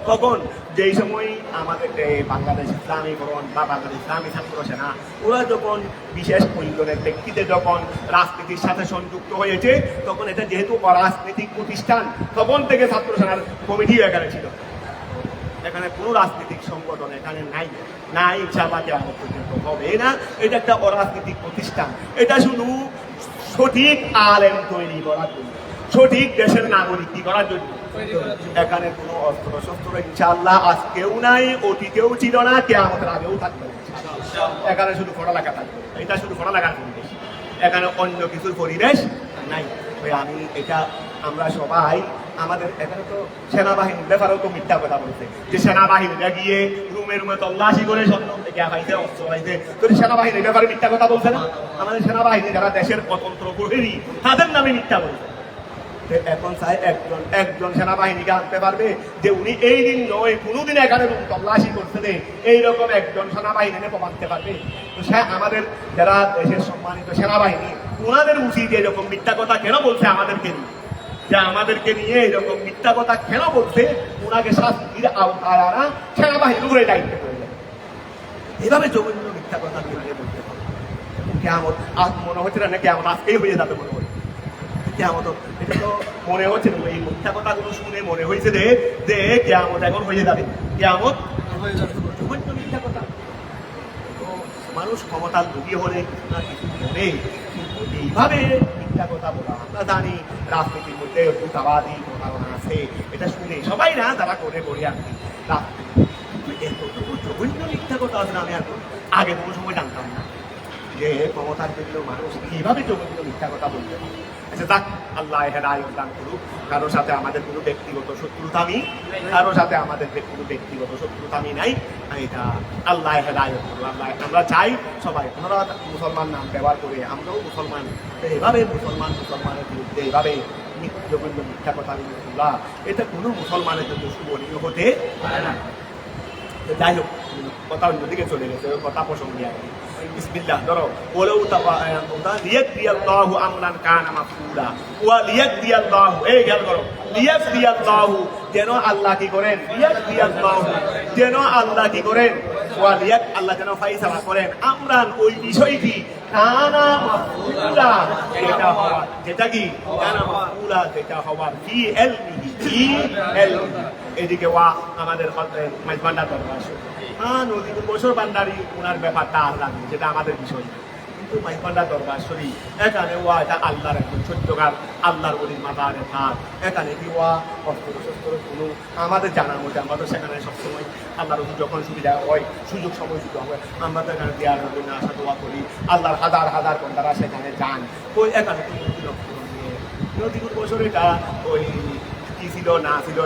তখন যেই সময় আমাদের বাংলাদেশ ইসলামীকরণ বা বাংলাদেশ ইসলামী ছাত্র সেনা ওরা যখন বিশেষ প্রয়োজনের ব্যক্তিতে যখন রাজনীতির সাথে সংযুক্ত হয়েছে, তখন এটা যেহেতু অরাজনৈতিক প্রতিষ্ঠান, তখন থেকে ছাত্র সেনার কমিটিও এখানে ছিল। এখানে কোনো রাজনৈতিক সংগঠন এখানে নাই, ইনশাআল্লাহ কেয়ামত পর্যন্ত হবে না। এটা একটা অরাজনৈতিক প্রতিষ্ঠান, এটা শুধু সঠিক আলেম তৈরি করার জন্য, সঠিক দেশের নাগরিক কি করার জন্য। এখানে কোনো অস্ত্র শস্ত্র ইনশাআল্লাহ আজকেও নাই, অতীতেও ছিল না, কিয়ামতের আগেও থাকবে না। এখানে শুধু পড়ালেখা থাকবে, এটা শুধু পড়ালেখার পরিবেশ, এখানে অন্য কিছুর পরিবেশ নাই। আমি এটা আমরা সবাই আমাদের এখানে তো সেনাবাহিনীর ব্যাপারেও তো মিথ্যা কথা বলছে যে সেনাবাহিনীরা গিয়ে রুমে রুমে তল্লাশি করে স্বর্ণ থেকে পাইছে, অস্ত্র পাইছে, তো সেনাবাহিনীর ব্যাপারে মিথ্যা কথা বলছে না। আমাদের সেনাবাহিনী যারা দেশের অতন্ত্র প্রহরী তাদের নামে মিথ্যা বলছে। এখন চাই একজন সেনাবাহিনীকে আনতে পারবে যে উনি এই দিন নয় কোনোদিন এখানে তল্লাশি করছে যে এইরকম একজন সেনাবাহিনী প্রমাণতে পারবে। তো সে আমাদের যারা দেশের সম্মানিত সেনাবাহিনী, ওনাদের উচিত এরকম মিথ্যা কথা কেন বলছে আমাদেরকে নিয়ে, যে আমাদেরকে নিয়ে এরকম মিথ্যা কথা কেন বলছে, ওনাকে শাস্তির আওতায় আনা সেনাবাহিনীর উপরে দায়িত্ব করে দেয়। এভাবে জঘন্য মিথ্যা কথা বলতে হবে। কেমন মনে হচ্ছে না কেমন আজকেই হয়ে যাবে, মনে হচ্ছে কেমন, এটা তো মনে হচ্ছে এই মিথ্যা কথাগুলো শুনে মনে হয়েছে যে কেমন এখন হয়ে যাবে, কেমন হয়ে যাবে, জঘন্য মিথ্যা কথা। তো মানুষ ক্ষমতার লোভী হলে না কিছু মনে, কিন্তু এইভাবে মিথ্যা কথা বলা, আমরা জানি রাজনীতির মধ্যে ভূতাবাদী প্রতারণা আছে, এটা শুনে সবাই না যারা করে আর কি রাজনীতি, এতটুকু জঘন্য মিথ্যা কথা আছে না, আমি আর আগে কোনো সময় জানতাম না যে ক্ষমতার জন্য মানুষ এইভাবে জঘন্য মিথ্যা কথা বলতে পারে। আচ্ছা যাক, আল্লাহ হেদায়েত দান করুক। কারোর সাথে আমাদের কোনো ব্যক্তিগত শত্রুতা নেই, কারোর সাথে আমাদের কোনো ব্যক্তিগত শত্রুতা নাই, এটা আল্লাহ হেদায়েত করুক। আল্লাহ আমরা চাই সবাই, আমরা মুসলমান নাম ব্যবহার করে আমরাও মুসলমান, এভাবে মুসলমানের বিরুদ্ধে এইভাবে জঘন্য মিথ্যা কথা বলা, এটা কোনো মুসলমানের জন্য শুভনীয় হতে পারে না। যাই হোক, কথা অন্যদিকে চলে গেছে, কথা প্রসঙ্গে আর কি। বিসমিল্লাহ ধরো, ওয়ালাউ লিয়াকদিয়াল্লাহু আমরান কানা মাফউলা ওয়া লিয়াকদিয়াল্লাহু, এই খেয়াল করো, লিয়াকদিয়াল্লাহু, যেন আল্লাহ কি করেন, লিয়াকদিয়াল্লাহু, যেন আল্লাহ কি করেন, ওয়া লিয়াক, আল্লাহ যেন ফায়সালা করেন, আমরান, ওই বিষয়টি, কানা মাফউলা, যেটা হওয়ার, যেটা কি কানা মাফউলা, যেটা হওয়ার, ফি ইলমিহি, ফি ইলমিহি। এদিকে ওয়া আমাদের মাইজবান্ডার দরবার, নদীর বছর বান্ডারি ওনার ব্যাপারটা আল্লাহ, যেটা আমাদের বিষয়, কিন্তু মাইজবান্ডার দরবার শরীফ এখানে ওয়া এটা আল্লাহর একজন সত্যকার, আল্লাহর অলির মাথার থাক, এখানে কি ওয়া অস্ত্র শস্ত্র কোনো আমাদের জানার মধ্যে, আমরা তো সেখানে সবসময় আল্লাহর যখন সুবিধা হয়, সুযোগ সময় সুযোগ হয়, আমরা তো এখানে দেওয়ার জন্য আসা দোয়া করি, আল্লাহর হাজার হাজার বন্দারা সেখানে যান। ওই এখানে নদীর বছর এটা ওই কি ছিল না ছিল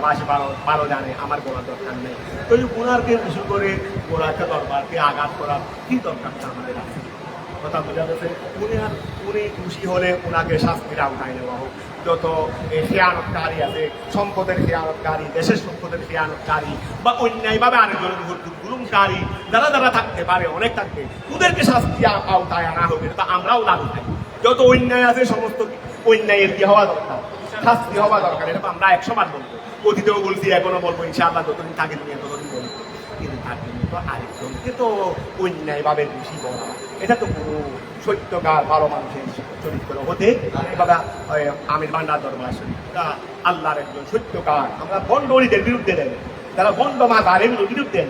বাসে ভালো জানে, আমার বলার দরকার নেই। তো ওনারকে বিশেষ করে ওরা একটা দরবারকে আঘাত করার কি দরকারটা আমাদের আছে, কথা বোঝা গেছে। উনি খুশি হলে ওনাকে শাস্তির আওতায় নেওয়া হোক। যত খেয়ানতকারী আছে, সম্পদের খেয়ানতকারী, দেশের সম্পদের খেয়ানতকারী, বা অন্যায়ভাবে আরেকজনের উপর দুর্গুমকারী যারা যারা থাকতে পারে, অনেক থাকবে, ওদেরকে শাস্তি আওতায় আনা হবে। এটা আমরাও লাগু থাকি, যত অন্যায় আছে সমস্ত অন্যায়ের কি হওয়া দরকার, শাস্তি হওয়া দরকার। এটা তো আমরা 100 বার বলবো, অতীতেও বলছি, এখনো বলবো, ইনশাআল্লাহ যতদিন থাকে তুমি ততদিন বলবো। কিন্তু তার জন্য তো আরেকজনকে তো অন্যায়ভাবে বেশি বলা, এটা তো কোনো সত্যকার ভালো মানুষের চরিত্র হতে। এবার আমির ভান্ডার দরবার শরীফটা আল্লাহর একজন সত্যকার, আমরা বন্ডলীদের বিরুদ্ধে দেন, যারা বন্ড মাতার এগুলোর বিরুদ্ধে,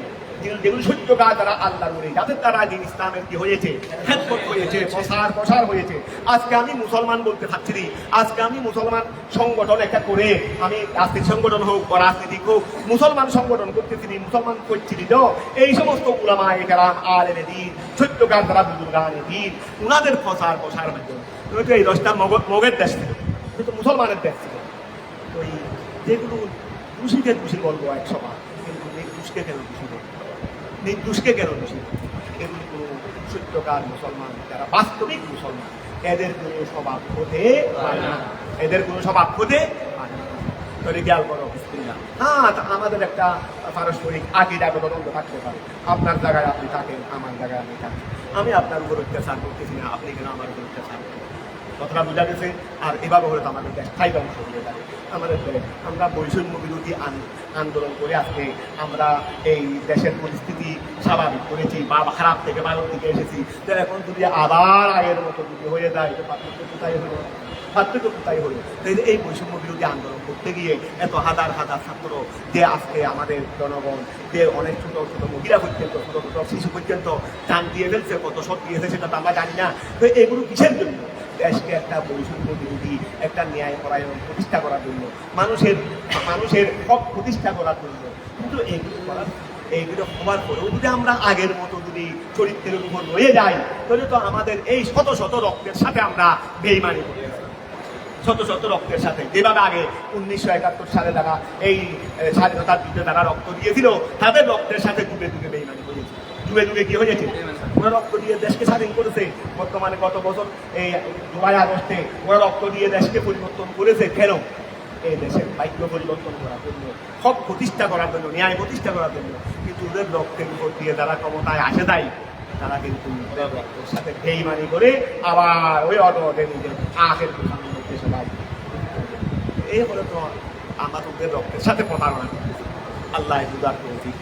যেগুলো সত্যকার তারা আল্লাহর বলে, যাদের দ্বারা দিন ইসলামের কি হয়েছে, খেদমত হয়েছে, প্রসার হয়েছে। আজকে আমি মুসলমান বলতে থাকছি, আজকে আমি মুসলমান সংগঠন একটা করে, আমি রাজনীতি সংগঠন হোক বা রাজনীতিক হোক, মুসলমান সংগঠন করতেছি, মুসলমান করছি তো এই সমস্ত উলামায়ে কেরাম, আলেমে দ্বীন, সত্যকার যারা বুজুর্গানে দ্বীন, ওনাদের প্রসার মাধ্যমে এই 10টা মগের দেশ ছিল, কিন্তু মুসলমানের দেশ ছিল। তো এই যেগুলো দোষীকে দোষী বলবো 100 বার, কিন্তু নির্দোষকে কেন দোষী বলবো, নির্দোষকে কেন দোষী? এগুলি কোনো সত্যকার মুসলমান, যারা বাস্তবিক মুসলমান, এদের কোনো স্বভাব হতে পারে না, এদের কোনো স্বভাব হতে পারে না। তাহলে খেয়াল করো, হ্যাঁ আমাদের একটা পারস্পরিক আকীদাগত দ্বন্দ্ব থাকতে পারে, আপনার জায়গায় আপনি থাকেন, আমার জায়গায় আমি থাকি, আমি আপনার উপর অত্যাচার করতেছি না, আপনি কেন আমার উপর অত্যাচার করেন, কথাটা বোঝা গেছে। আর এভাবে হলে তো আমাদের স্থায়ী ধ্বংস হয়ে যাবে। আমাদের আমরা বৈষম্য বিরোধী আন্দোলন করে আজকে আমরা এই দেশের পরিস্থিতি স্বাভাবিক করেছি, বা খারাপ থেকে ভালোর দিকে এসেছি। তো এখন যদি আবার আগের মতো যদি হয়ে যায়, তো পার্থক্য কোথায় হলো, পার্থক্য কোথায় হলো? এই বৈষম্য বিরোধী আন্দোলন করতে গিয়ে এত হাজার হাজার ছাত্র, যে আজকে আমাদের জনগণ, যে অনেক ছোট ছোট মহিলা পর্যন্ত, ছোট ছোট শিশু পর্যন্ত জান দিয়ে ফেলছে, কত সব দিয়েছে সেটা তো আমরা জানি না। তো এগুলো কিসের জন্য? দেশকে একটা বৈষম্য বিরোধী একটা ন্যায় পরায়ণ প্রতিষ্ঠা করার জন্য, মানুষের হক প্রতিষ্ঠা করার জন্য। কিন্তু এইগুলো হওয়ার পরেও যদি আমরা আগের মতো যদি চরিত্রের উপর রয়ে যাই, তাহলে তো আমাদের এই শত শত রক্তের সাথে আমরা বেইমানি করি। শত শত রক্তের সাথে যেভাবে আগে 1971 সালে যারা এই স্বাধীনতার যুদ্ধে যারা রক্ত দিয়েছিল, তাদের রক্তের সাথে ডুবে ডুবে বেইমানি করেছে। ডুবে ডুবে কি হয়েছে? ওরা রক্ত দিয়ে দেশকে স্বাধীন করেছে। বর্তমানে গত বছর এই জুলাই আগস্টে ওরা রক্ত দিয়ে দেশকে পরিবর্তন করেছে। কেন? এই দেশের ভাগ্য পরিবর্তন করার জন্য, হক প্রতিষ্ঠা করার জন্য, ন্যায় প্রতিষ্ঠা করার জন্য। কিন্তু ওদের রক্তের উপর দিয়ে যারা ক্ষমতায় আসে দেয়, তারা কিন্তু রক্তের সাথে বেইমানি করে আবার ওই অটোতে নিজের আখের মধ্যে সবাই এই হলে তো আমাদের রক্তের সাথে প্রতারণা। আল্লাহ বুঝার তৌফিক।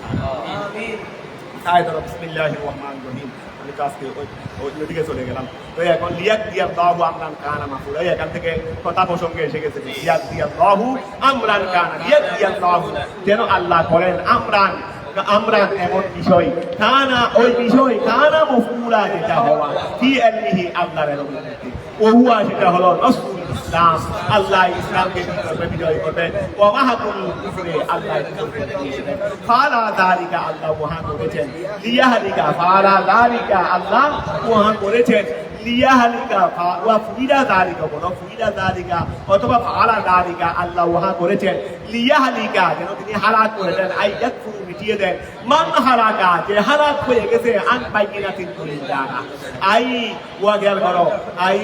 তাই ধরো বিসমিল্লাহির রহমানির রহিম। আমি তো আজকে ওইদিকে চলে গেলাম। তো এখন লিয়াক দিয়া দাহু আমরান কানা মাফুল, এখান থেকে কথা প্রসঙ্গে এসে গেছে। লিয়াক দিয়া দাহু আমরান কানা, লিয়াক দিয়া দাহু যেন আল্লাহ করেন আমরান এমন বিষয়, কানা ওই বিষয়, কানা মফুলা যেটা হওয়া, ফি আল্লাহি আল্লাহর রহমতে, ওহুয়া সেটা হলো নসরুল ইসলাম, আল্লাহ ইসলামকে বিজয় করবেন। ওয়া মাহাকুল কুফরে, আল্লাহ ফালা যালিকা, আল্লাহ মহান করেছেন। লিয়াহলিকা, ফালা যালিকা, আল্লাহ মহান করেছেন। লিয়াহলিকা ওয়া ফুইলা যালিকা, বলো ফুইলা যালিকা অথবা ফালা যালিকা, আল্লাহ ওহা করেছেন। লিয়াহলিকা যেন তিনি হালাক করে দেন, আইয়াকফুরু মিটিয়ে দেন, মান হালাকা যে হালাক হয়ে গেছে, আন বাইয়িনাতিন দুলিল্লাহ, আই ওয়া গেল করো, আই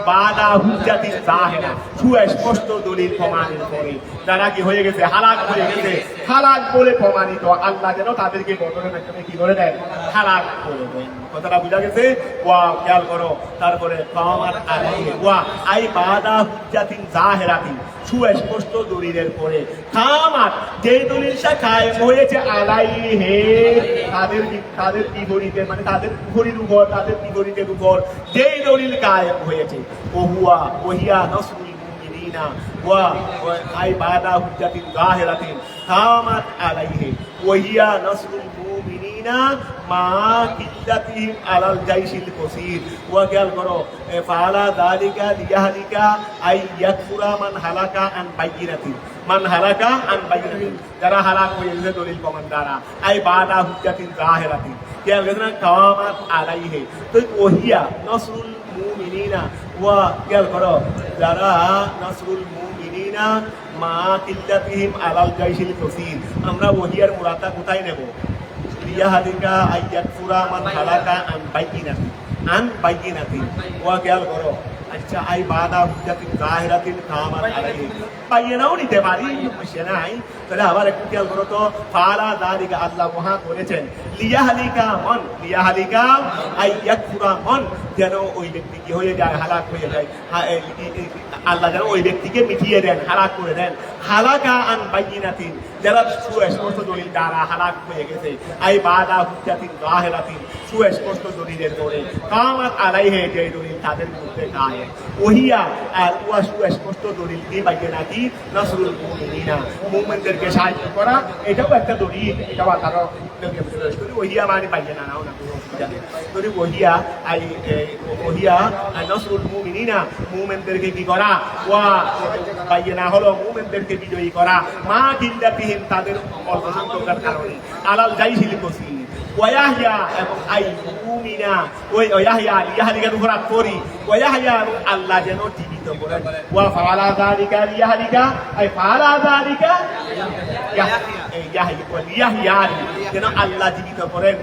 বাদা হুজ্জাতিন জাহিরা, সুস্পষ্ট দলিল প্রমাণের পরে যারা কি হয়ে গেছে, হালাক হয়ে গেছে, হালাক বলে প্রমাণিত, আল্লাহ যেন তাদেরকে বদলের মাধ্যমে কি করে দেন, হালাক করে দেন। কথাটা বুঝা গেছে? ওয়া খেয়াল করো, তারপরে কামাত আলাইহি ওয়া আই বাদা হুজ্জাতিন জাহিরাতিন, সুস্পষ্ট দলিলের পরে, কামাত যে দলিলটা কায়েম হয়েছে, আলাইহি তাদের বিপরীতে, মানে তাদের বিপরীতের উপর যেই দলিল কায়েম হয়েছে, ওহিয়া নসরুল মুমিনিনা ওয়া আই বাদা হুজ্জাতিন জাহিরাতিন কামাত আলাইহি ওহিয়া নসরুল মুমিনিনা মা কিল্লাতিহিম আলাল জাইশিল কাসীর। ওয়া খেয়াল করো, ফালা যালিকা লিয়াহলিকা আই ইয়াকফুরা মান হালাকা আন বাইয়িনাতিন, মান হালাকা আন বাইয়িনাতিন, যারা হালাক হয়ে গেছে দলিল প্রমাণ দ্বারা, আই বাদা হুজ্জাতিন জাহিরাতিন, খেয়াল গেছে না, কামাত আলাইহি। তো ওহিয়া নসরুল মুমিনিনা ওয়া খেয়াল করো, যারা নসরুল মুমিনিনা মা কিল্লাতিহিম আলাল জাইশিল কাসীর, আমরা ওহিয়ার মুরাদটা কোথায় নেব? লিয়াহলিকা আই ইয়াকফুরা মান হালাকা আন বাইয়িনাতিন, ওয়া খেয়াল করো, আচ্ছা আই বাদা হুজ্জাতিন জাহিরাতিন কামাত আলাইহি, বাইয়িনাও নিতে পারি, সমস্যা নাই। তাহলে আবার একটু খেয়াল করো তো, ফালা যালিকা আল্লাহ মহা করেছেন, লিয়াহলিকা মান, লিয়াহলিকা আই ইয়াকফুরা মান, যেন ওই ব্যক্তি কি হয়ে যায়, হালাক হয়ে যায়, আল্লাহ যেন ওই ব্যক্তিকে মিটিয়ে দেন, হালাক করে দেন। হালাকা আন বাইয়িনাতিন, যারা সুস্পষ্ট দলিল দ্বারা হালাক হয়ে গেছে, আই বাদা হুজ্জাতিন জাহিরাতিন, সুস্পষ্ট দলিলের পরে, কামাত আলাইহি যে দলিল তাদের মধ্যে কায়েম, ওহিয়া আর ওয়া সুস্পষ্ট দলিল দিয়ে বাইয়িনাতি নসরুল মুমিনিনা, মুমিনদেরকে সাহায্য করা, এটাও একটা দলিল, এটাও তারা ওহিয়া মানে বাইয়িনা নাও না, কোনো অসুবিধা নেই। যদি ওহিয়া নসরুল মুমিনিনা, মুমিনদেরকে কি করা, ওয়া বাইয়িনা হলো মুমিনদেরকে বিজয়ী করা, মা কিল্লাতিহিম তাদের অল্প সংখ্যার কারণে, আলাল জাইশিল কাসীর, ওয়াহইয়া এবং আই মুমিনা, ওই ওয়াহইয়া ইয়াহলিকার উপর করি, ওয়াহইয়া এবং আল্লাহ যেন জীবিত করেন। ওয়া ফালা যালিকা লিয়াহলিকা আই ফালা যালিকা ইয়াহইয়া যেন আল্লাহ জীবিত করেন,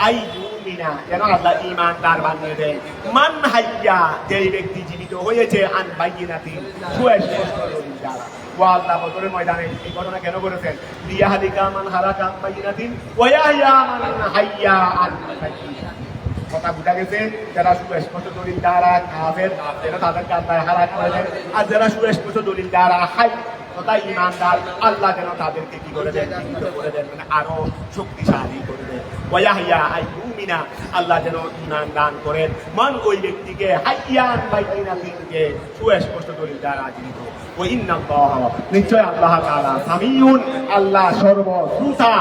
আই মুমিনা যেন আল্লাহ ঈমানদার বানিয়ে দেন, মান হাইয়া যেই ব্যক্তি জীবিত হয়েছে, আন বাইয়িনাতিন সুস্পষ্ট দলিল দ্বারা। ওয়া আল্লাহ বদরের ময়দানে এই ঘটনা কেন করেছেন? লিয়াহলিকা মান হালাকা আন বাইয়িনাতিন ওয়া ইয়াহইয়া মান হাইয়া আন বাইয়িনাতিন। কথা বুঝা গেছে? যারা সুস্পষ্ট দলিল দ্বারা কাফের, যেন তাদেরকে আল্লাহ হালাক করে দেন, আর যারা সুস্পষ্ট দলিল দ্বারা হাই তথা ঈমানদার, আল্লাহ যেন তাদেরকে কি করে দেন, জীবিত করে দেন, মানে আরো শক্তিশালী করে দেন। ওয়া ইয়াহইয়া আই মুমিনা, আল্লাহ যেন ঈমান দান করেন, মান ওই ব্যক্তিকে, হাইয়ান বাইয়িনাতিনকে সুস্পষ্ট দলিল দ্বারা জীবিত। ওয়া ইন্নাল্লাহ নিশ্চয় আল্লাহ তাআলা সামিউন, আল্লাহ সর্বশ্রোতা,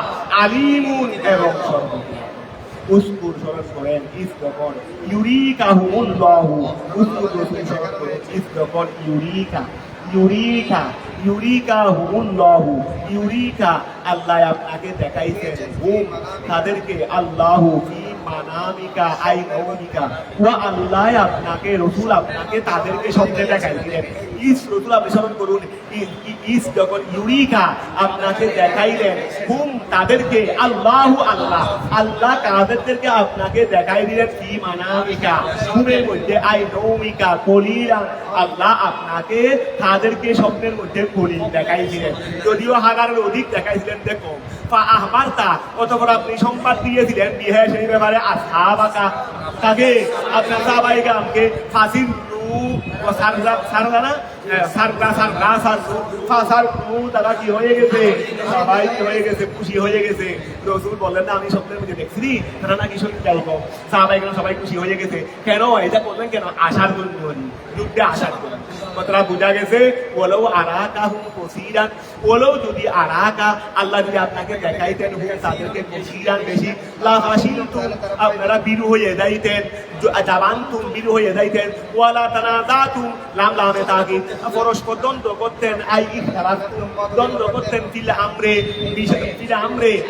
আলিমুন এবং সর্বজ্ঞ। উস্কুর স্মরণ করেন ইস যখন ইউরিকাহুমুল্লাহু উস্কুর রসুল স্মরণ করেন ইস যখন ইউরিকাহুমুল্লাহু ইউরিকা আল্লাহ আপনাকে দেখাইছেন হুম তাদেরকে আল্লাহু ফি মানামিকা আই নৌমিকা ওয়া আল্লাহ আপনাকে রসুল আপনাকে তাদেরকে স্বপ্নে দেখাইলেন ইস রসুল আপনি স্মরণ করুন ইস যখন ইউরিকা আপনাকে দেখাইলেন হুম তাদেরকে আল্লাহু আল্লাহ আল্লাহ কাদেরকে আপনাকে দেখাই দিলেন ফি মানামিকা ঘুমের মধ্যে আই নৌমিকা কলিলান আল্লাহ আপনাকে তাদেরকে স্বপ্নের মধ্যে কলিল দেখাইছিলেন যদিও হাজারের অধিক দেখাইছিলেন দেখো আহমারতা অতঃপর আপনি সংবাদ দিয়েছিলেন বিহে সেই ব্যাপারে আসহাবাকা তাকে আপনার সাহাবায়ে কেরামকে ফাসিল তারা কি হয়ে গেছে সবাই কি হয়ে গেছে খুশি হয়ে গেছে রসুল বললেন না আমি স্বপ্নের মধ্যে দেখছি তারা নাকি শরীর যাইব সাহাবাই কেন সবাই খুশি হয়ে গেছে কেন এটা করলেন কেন আশার জন্য যুদ্ধে আশার জন্য তারা বোঝা গেছে বলেও আরাকা হুম কসিরান বলেও যদি আরাকা আল্লাহ যদি আপনাকে দেখাইতেন হুম তাদেরকে কসিরান বেশি লাফাসিল তুম আপনারা বিরু হয়ে যাইতেন জাবান্তুম বিরু হয়ে যাইতেন ওয়ালা তানাজাতুম লাম লামে তাকি পরস্পর দ্বন্দ্ব করতেন আই ইখতারাতুম দ্বন্দ্ব করতেন ফিল আমরে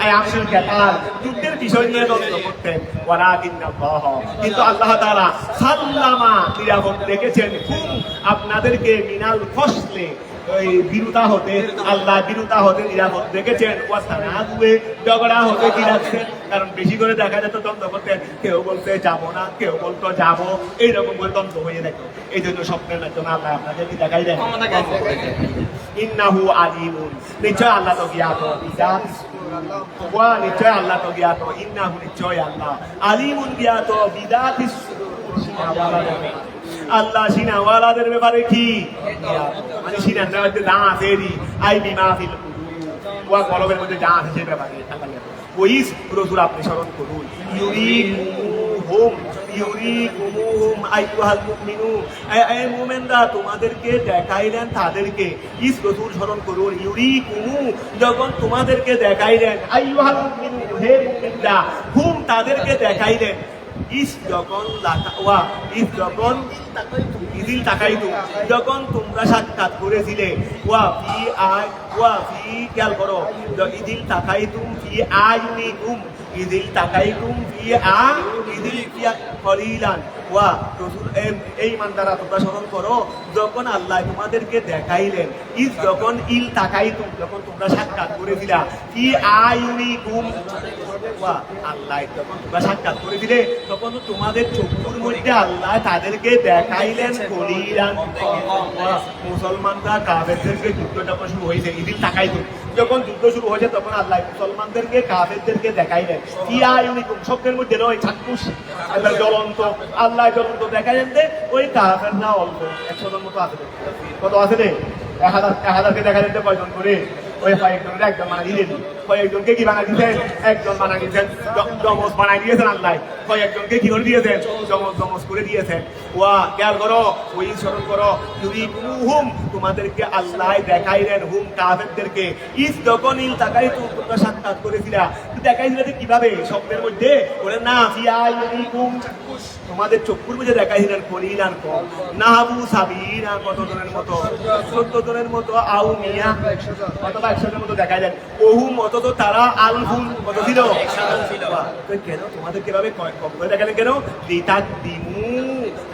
আই আমরিল কাতাল যুদ্ধের বিষয় নিয়ে দ্বন্দ্ব করতেন ওয়ালাকিন্নাল্লাহ কিন্তু আল্লাহ তাআলা সাল্লামা নিরাপদ রেখেছেন হুম আপনাদেরকে মিনাল ফসলে ওই বিরুতা হতে আল্লাহ বিরুতা হতে নিরাপদ রেখেছেন ওয়াস্তানা দুয়ে ঝগড়া হতে কি রাখছেন কারণ বেশি করে দেখা যেত দ্বন্দ্ব করতেন কেউ বলতে যাবো না কেউ বলতো যাবো এইরকম করে দ্বন্দ্ব হয়ে দেখো এই জন্য স্বপ্নের মাধ্যমে আল্লাহ আপনাকে কি দেখাই দেন ইন্নাহু আলিমুন নিশ্চয় আল্লাহ তো জ্ঞাত ওয়া নিশ্চয় আল্লাহ তো জ্ঞাত ইন্নাহু নিশ্চয় আল্লাহ আলিমুন জ্ঞাত বিদাতিস আল্লাহ সিনাওয়ালাদের ব্যাপারে কি মানে সিনার মধ্যে যা আছে আই বিমা ফিল ওয়া কলবের মধ্যে যা আছে সেই ব্যাপারে ওই রসুল আপনি স্মরণ করুন ইউরিকুমুহুম আইয়ুহাল মুমিনুন এ মুমিনরা তোমাদেরকে দেখাইলেন তাদেরকে ইস রসুল স্মরণ করুন ইউরিকুমু যখন তোমাদেরকে দেখাইলেন আইয়ুহাল মুমিনুন হে মুমিনরা হুম তাদেরকে দেখাইলেন ইস যখন যখন তোমরা সাক্ষাৎ করেছিলে খেয়াল করো ইদিল তাকাইতুম ফি আয়ুনিকুম ইদিল তাকাইতুম ফি ইদিল কলিলান ওয়া রাসূল এই মানদারা তোমরা স্মরণ করো যখন আল্লাহ তোমাদেরকে দেখাইলেন ইস যখন ইল তাকাইতুম যখন তোমরা সাক্ষাৎ করেছিলা ফি আয়ুনিকুম ওয়া আল্লাহ যখন তোমরা সাক্ষাৎ করেছিলে তখন তোমাদের চক্ষুর মধ্যে আল্লাহ তাদেরকে দেখাইলেন কলিলান মুসলমানরা কাফেরদেরকে যুদ্ধ যখন শুরু হয়েছে ইদিল তাকাইতুম যখন যুদ্ধ শুরু হয়েছে তখন আল্লাহ মুসলমানদেরকে কাফেরদেরকে দেখাইলেন কি আয়ুনিকুম স্বপ্নের মধ্যে নয় চাক্ষুষ আল্লাহ জ্বলন্ত আল্লাহ জ্বলন্ত দেখাইলেন যে ওই কাফের না অল্প 100 জন মতো আছে কত আছে রে 1000কে দেখাইলেন কয়জন করে ওই কয়েকজনের একজন বানাই দিলেন কয়েকজনকে কি বানাই দিয়েছেন একজন বানাই দিয়েছেন জমজ বানাই দিয়েছেন আল্লাহ কয়েকজনকে কি করে দিয়েছেন জমজ করে দিয়েছেন ওয়া খেয়াল করো ওই স্মরণ করো হুম তোমাদেরকে আল্লাহ দেখাইলেন হুম কাফেরদেরকে ইস যখন ইল তাকাই তোমরা সাক্ষাৎ করেছিলা দেখাইছিলে কিভাবে স্বপ্নের মধ্যে বলে না ফিয়াইকুম তোমাদের চক্ষুর মধ্যে দেখাইছিলেন কলিলান কম নাহাবু সাবিনা কতজনের মতো 14 জনের মতো আউ মিয়া অথবা 100 জনের মতো দেখাইলেন ওহু মত তো তারা আলফুন কত ছিল কেন তোমাদের কিভাবে কম করে দেখালেন কেন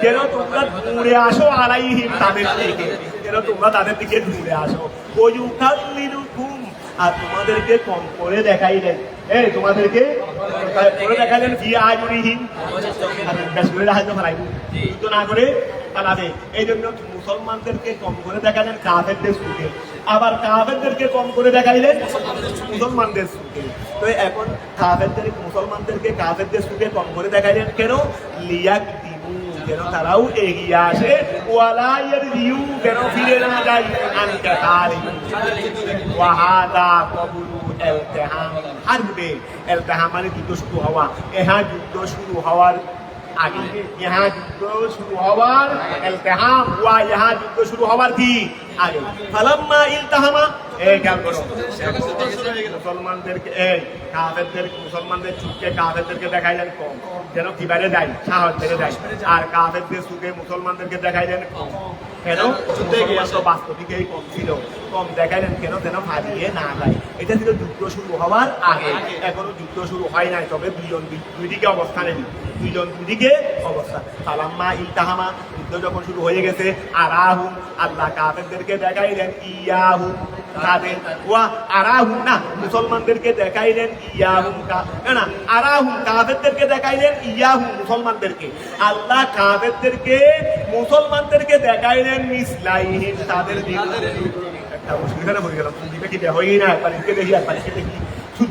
কেন তোমরা দূরে আসো আলাইহিম তাদের দিকে কেন তোমরা তাদের দিকে দূরে আসো ওয়ুকাল্লিলুকুম আর তোমাদেরকে কম করে দেখাইলেন তোমাদেরকে করে দেখাইলেন ফি আজরিহিম বেশ করে দেখাইতে পারাইবো যুদ্ধ না করে পালাবে এই জন্য মুসলমানদেরকে কম করে দেখালেন কাফেরদের সুখে আবার কাফেরদেরকে কম করে দেখাইলেন মুসলমানদের সুখে তো এখন মুসলমানদেরকে কাফেরদের সুখে কম করে দেখাইলেন কেন লিয়াক যেন তারাও এগিয়ে আসে ওয়ালা ইয়ারদিউ যেন ফিরে না যায় আনকা তারিক ওয়া হাদা কবুলু ইলতিহাম হারবে ইলতিহাম মানে যুদ্ধ শুরু হওয়া যুদ্ধ শুরু হওয়ার আগে যুদ্ধ শুরু হওয়ার ইলতিহাম ওয়া যুদ্ধ শুরু হওয়ার কি আগে ফালাম্মা ইলতাহামা এই খেয়াল করো, মুসলমানদেরকে মুসলমানদের চুপকে কাফেরদেরকে দেখাইলেন কম, যেন কি বাইরে যায়, সাহস বেড়ে যায়। আর কাফেরদের চুপে মুসলমানদেরকে দেখাইলেন কম, কেন? বাস্তবিকেই কম ছিল, কম দেখাইলেন কেন? যেন হারিয়ে না যায়। এটা ছিল যুদ্ধ শুরু হওয়ার আগে, এখনো যুদ্ধ শুরু হয় নাই, তবে দুইজন দুই দিকে অবস্থানে দুইজন দুই দিকে অবস্থান। সালাম্মা ইলতাহামা, যুদ্ধ যখন শুরু হয়ে গেছে, আরাহুম, আল্লাহ কাফেরদেরকে দেখাইলেন ইয়াহুম তাদের, ওয়া আরাহুম না, মুসলমানদেরকে দেখাইলেন ইয়াহুম, না আরাহুম কাফেরদেরকে দেখাইলেন ইয়াহুম মুসলমানদেরকে। আল্লাহ কাফেরদেরকে মুসলমানদেরকে দেখাইলেন মিসলাইহিম তাদের একটা অসুবিধা হয়ে গেল, দিবে কি হয়ই না, একবার দেখি একবার দেখি।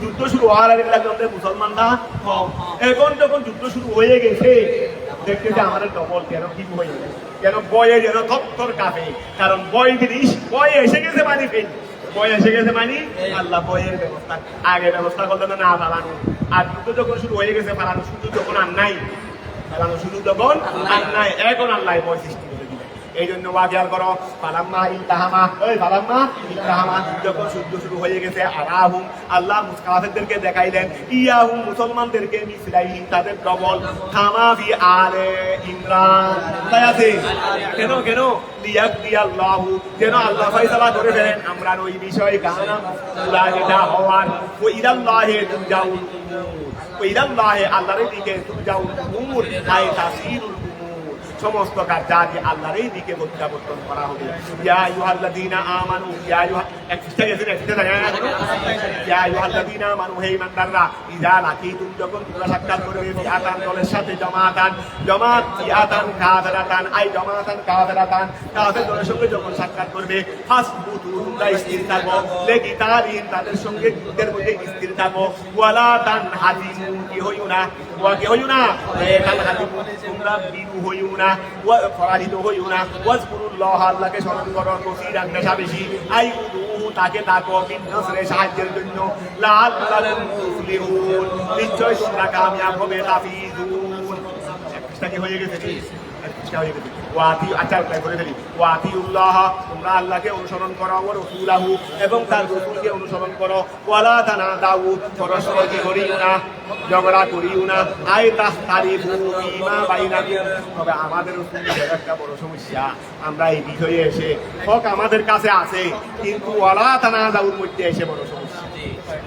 যুদ্ধ শুরু হওয়ার আগে লাগবে মুসলমানরা কম, এখন যখন যুদ্ধ শুরু হয়ে গেছে দেখতেছে আমাদের ডবল, কেন কি হয়ে গেছে, কেন বয়ে যেন থর কাঁপে, কারণ বয় জিনিস, বয়ে এসে গেছে মানে ফেল, বয় এসে গেছে মানে আল্লাহ বয়ের ব্যবস্থা আগে ব্যবস্থা করলেন না পালানো। আর যুদ্ধ যখন শুরু হয়ে গেছে পালানো শুধু যখন আর নাই, পালানো শুধু যখন আর নাই, এখন আল্লাহ বয় সৃষ্টি করে দিলেন। এই জন্য ওয়াকিয়াল করো, ফালাম্মা ইলতাহামা, ওই ফালাম্মা ইলতাহামা, যখন যুদ্ধ শুরু হয়ে গেছে, আরাহুম, আল্লাহ কাফেরদেরকে দেখাইলেন ইয়াহুম মুসলমানদেরকে মিসলাইহিম তাদের ডবল, কামা ফি আলে ইমরান, তাই আছে কেন? কেন লিয়াকদিয়াল্লাহু, যেন আল্লাহ ফয়সালা করে ফেলেন আমরা ওই বিষয় গানা পুরা যেটা হওয়ার, ওয়া ইলাল্লাহি তুরজাউল উমুর, ওয়া ইলাল্লাহি আল্লাহর দিকে তুরজাউল উমুর, আই তাসিরুল সমস্ত কার্যাদি আল্লাহর এই দিকে প্রত্যাবর্তন করা হবে। ইয়া আইয়ুহাল্লাযীনা আমানু, ইয়া আইয়ুহাল্লাযীনা আমানু, হে ঈমানদাররা, ইযা লাকিতুম, যখন তোমরা সাক্ষাৎ করবে ফিআতান দলের সাথে, জামাতান জমাত, ফিআতান কাফিরাতান আই জামাতান কাফিরাতান, কাফির দলের সঙ্গে যখন সাক্ষাৎ করবে, ফাসবুতু, তোমরা স্থির থাকো, লিকিতালিহিম, তাদের সঙ্গে যুদ্ধের মধ্যে স্থির থাকো, ওয়ালা তানহাদিমু, কি হইও না, ওয়া কি হইও না, তানহাদিমু, তোমরা বিরু হইও না, পরাজিত হইও না, ওয়াজকুরুল্লাহ, আল্লাহকে স্মরণ করো, কাসীরান বেশা বেশি, আইউদুহু, তাকে ডাকো, বিন নাসরে, সাহায্যের জন্য, লাআল্লাকুম তুফলিহুন, নিশ্চয় তোমরা কামিয়াব হবে, তাফিজুন। একটা কি হয়ে গেছে, একটা হয়ে গেছে, ওয়াতি, আচ্ছা করে ফেলি, ওয়াতিউল্লাহ, তোমরা আল্লাহকে অনুসরণ করো, ওয়া রাসূলাহু, এবং তার রাসূলকে অনুসরণ করো, ওয়ালা তানাদাউ, পরস্পরকে করিও না, ঝগড়া করিও না, আই তাখতারিফু ফীমা বাইনাকুম, তবে আমাদের একটা বড় সমস্যা, আমরা এই বিষয়ে এসে হক আমাদের কাছে আছে, কিন্তু ওয়ালা তানাদাউর মধ্যে এসে বড় সমস্যা,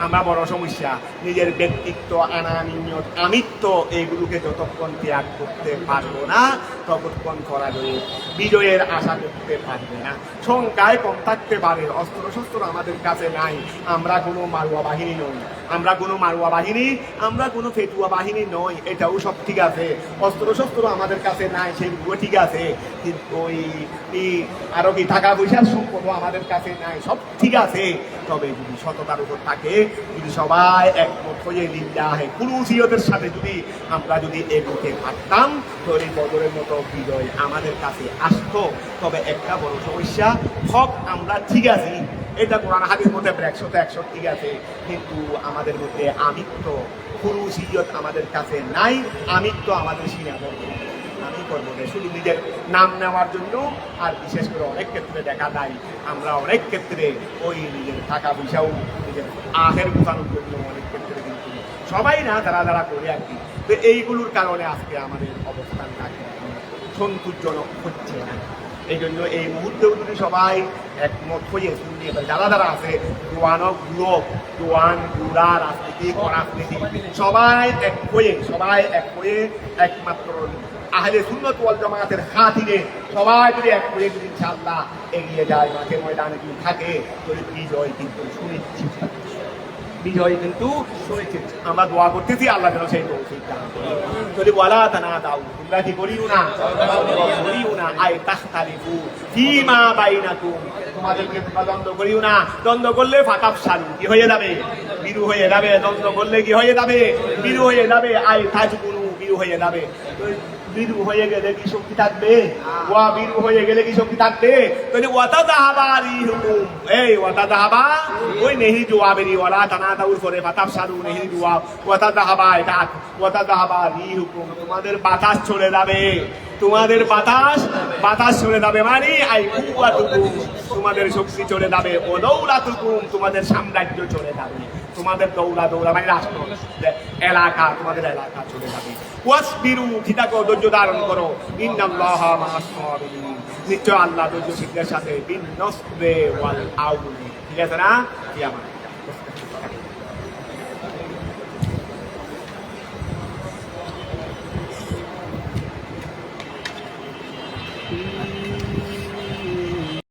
আমরা বড় সমস্যা, নিজের ব্যক্তিত্ব, আনানিয়ত, আমিত্ব, এইগুলোকে যতক্ষণ ত্যাগ করতে পারবো না ততক্ষণ করা যায় বিজয়ের আশা করতে পারবে না। সংখ্যায় কম থাকতে পারে, অস্ত্র শস্ত্র আমাদের কাছে নাই, আমরা কোনো মারুয়া বাহিনী নই, আমরা কোনো মারুয়া বাহিনী, আমরা কোনো ফেটুয়া বাহিনী নই, এটাও সব ঠিক আছে, অস্ত্র শস্ত্র আমাদের কাছে নাই, সেগুলো ঠিক আছে, কিন্তু ওই আরো কি টাকা পয়সার সম্পদও আমাদের কাছে নাই, সব ঠিক আছে, তবে যদি সততার উপর থাকে, যদি সবাই একমত হয়ে লিল্লাহে কুলুসিয়তের সাথে যদি আমরা যদি এগোতে পারতাম, তবে বদরের মতো বিজয় আমাদের কাছে আসতো। তবে একটা বড় সমস্যা, হক আমরা ঠিক আছি, এটা কোরআন হাদিস মধ্যে 100 ঠিক আছে, কিন্তু আমাদের মধ্যে আমিত্ব, কুলুসিয়ত আমাদের কাছে নাই, আমিত্ব আমাদের সীমাবদ্ধ, আমি করবো না শুধু নিজের নাম নেওয়ার জন্য। আর বিশেষ করে অনেক ক্ষেত্রে দেখা যায় আমরা অনেক ক্ষেত্রে ওই নিজের টাকা পয়সাও নিজের আখের গোছানোর জন্য অনেক ক্ষেত্রে কিন্তু সবাই না, যারা যারা করে আর কি, তো এইগুলোর কারণে আজকে আমাদের অবস্থানটা সন্তোষজনক হচ্ছে না। এই জন্য এই মুহূর্তেও যদি সবাই একমত হয়ে শুনিয়ে যারা যারা আছে, জোয়ান গুড়া রাজনীতিক অরাজনীতিক, সবাই এক হয়ে একমাত্র আহলে সুন্নাত ওয়াল জামাতের খাতিরে সবাই যদি এক হয়ে যদি ইনশাআল্লাহ এগিয়ে যায়, মাঠে ময়দানে যদি থাকে, যদি বিজয় কিন্তু সুনিশ্চিত, বিজয় কিন্তু সুনিশ্চিত। আমরা দোয়া করতেছি আল্লাহ যেন সেই তৌফিক দান করেন। যদি ওয়ালা তানাদাউ, তোমরা কি করিও না, আই তাখতালিফু ফীমা বাইনাকুম, তোমাদেরকে তোমরা দ্বন্দ্ব করিও না, দ্বন্দ্ব করলে ফাতাফশালু, কি হয়ে যাবে, বিরু হয়ে যাবে, দ্বন্দ্ব করলে কি হয়ে যাবে, বিরু হয়ে যাবে, আই তাজকুনু, বিরু হয়ে যাবে। বিরু হয়ে গেলে কি শক্তি থাকবে, ওয়া বিরু হয়ে গেলে কি শক্তি থাকবে, তাহলে ওয়াতাযাহাবা রিহুকুম, এই ওয়াতাযাহাবা ওই নেহি জওয়াবেরি, ওয়ালা তানাদাউর পরে ফাতাফশালু নেহি জওয়াব, ওয়াতাযাহাবা, এটা ওয়াতাযাহাবা রিহুকুম, তোমাদের বাতাস চলে যাবে, তোমাদের বাতাস চলে যাবে মানে আই কুওয়াতুকুম, তোমাদের শক্তি চলে যাবে, ও দৌলাতুকুম, তোমাদের সাম্রাজ্য চলে যাবে, তোমাদের দৌলা মানে রাষ্ট্র এলাকা, তোমাদের এলাকা চলে যাবে। ওয়াসবিরু, ঠিকাকো, ধৈর্য ধারণ করো, ইন্নাল্লাহা মা'আস সাবিরিন, নিশ্চয় আল্লাহ ধৈর্যশীলদের সাথে, বিন নসরে ওয়াল আউনি, ঠিক আছে না? কি আমার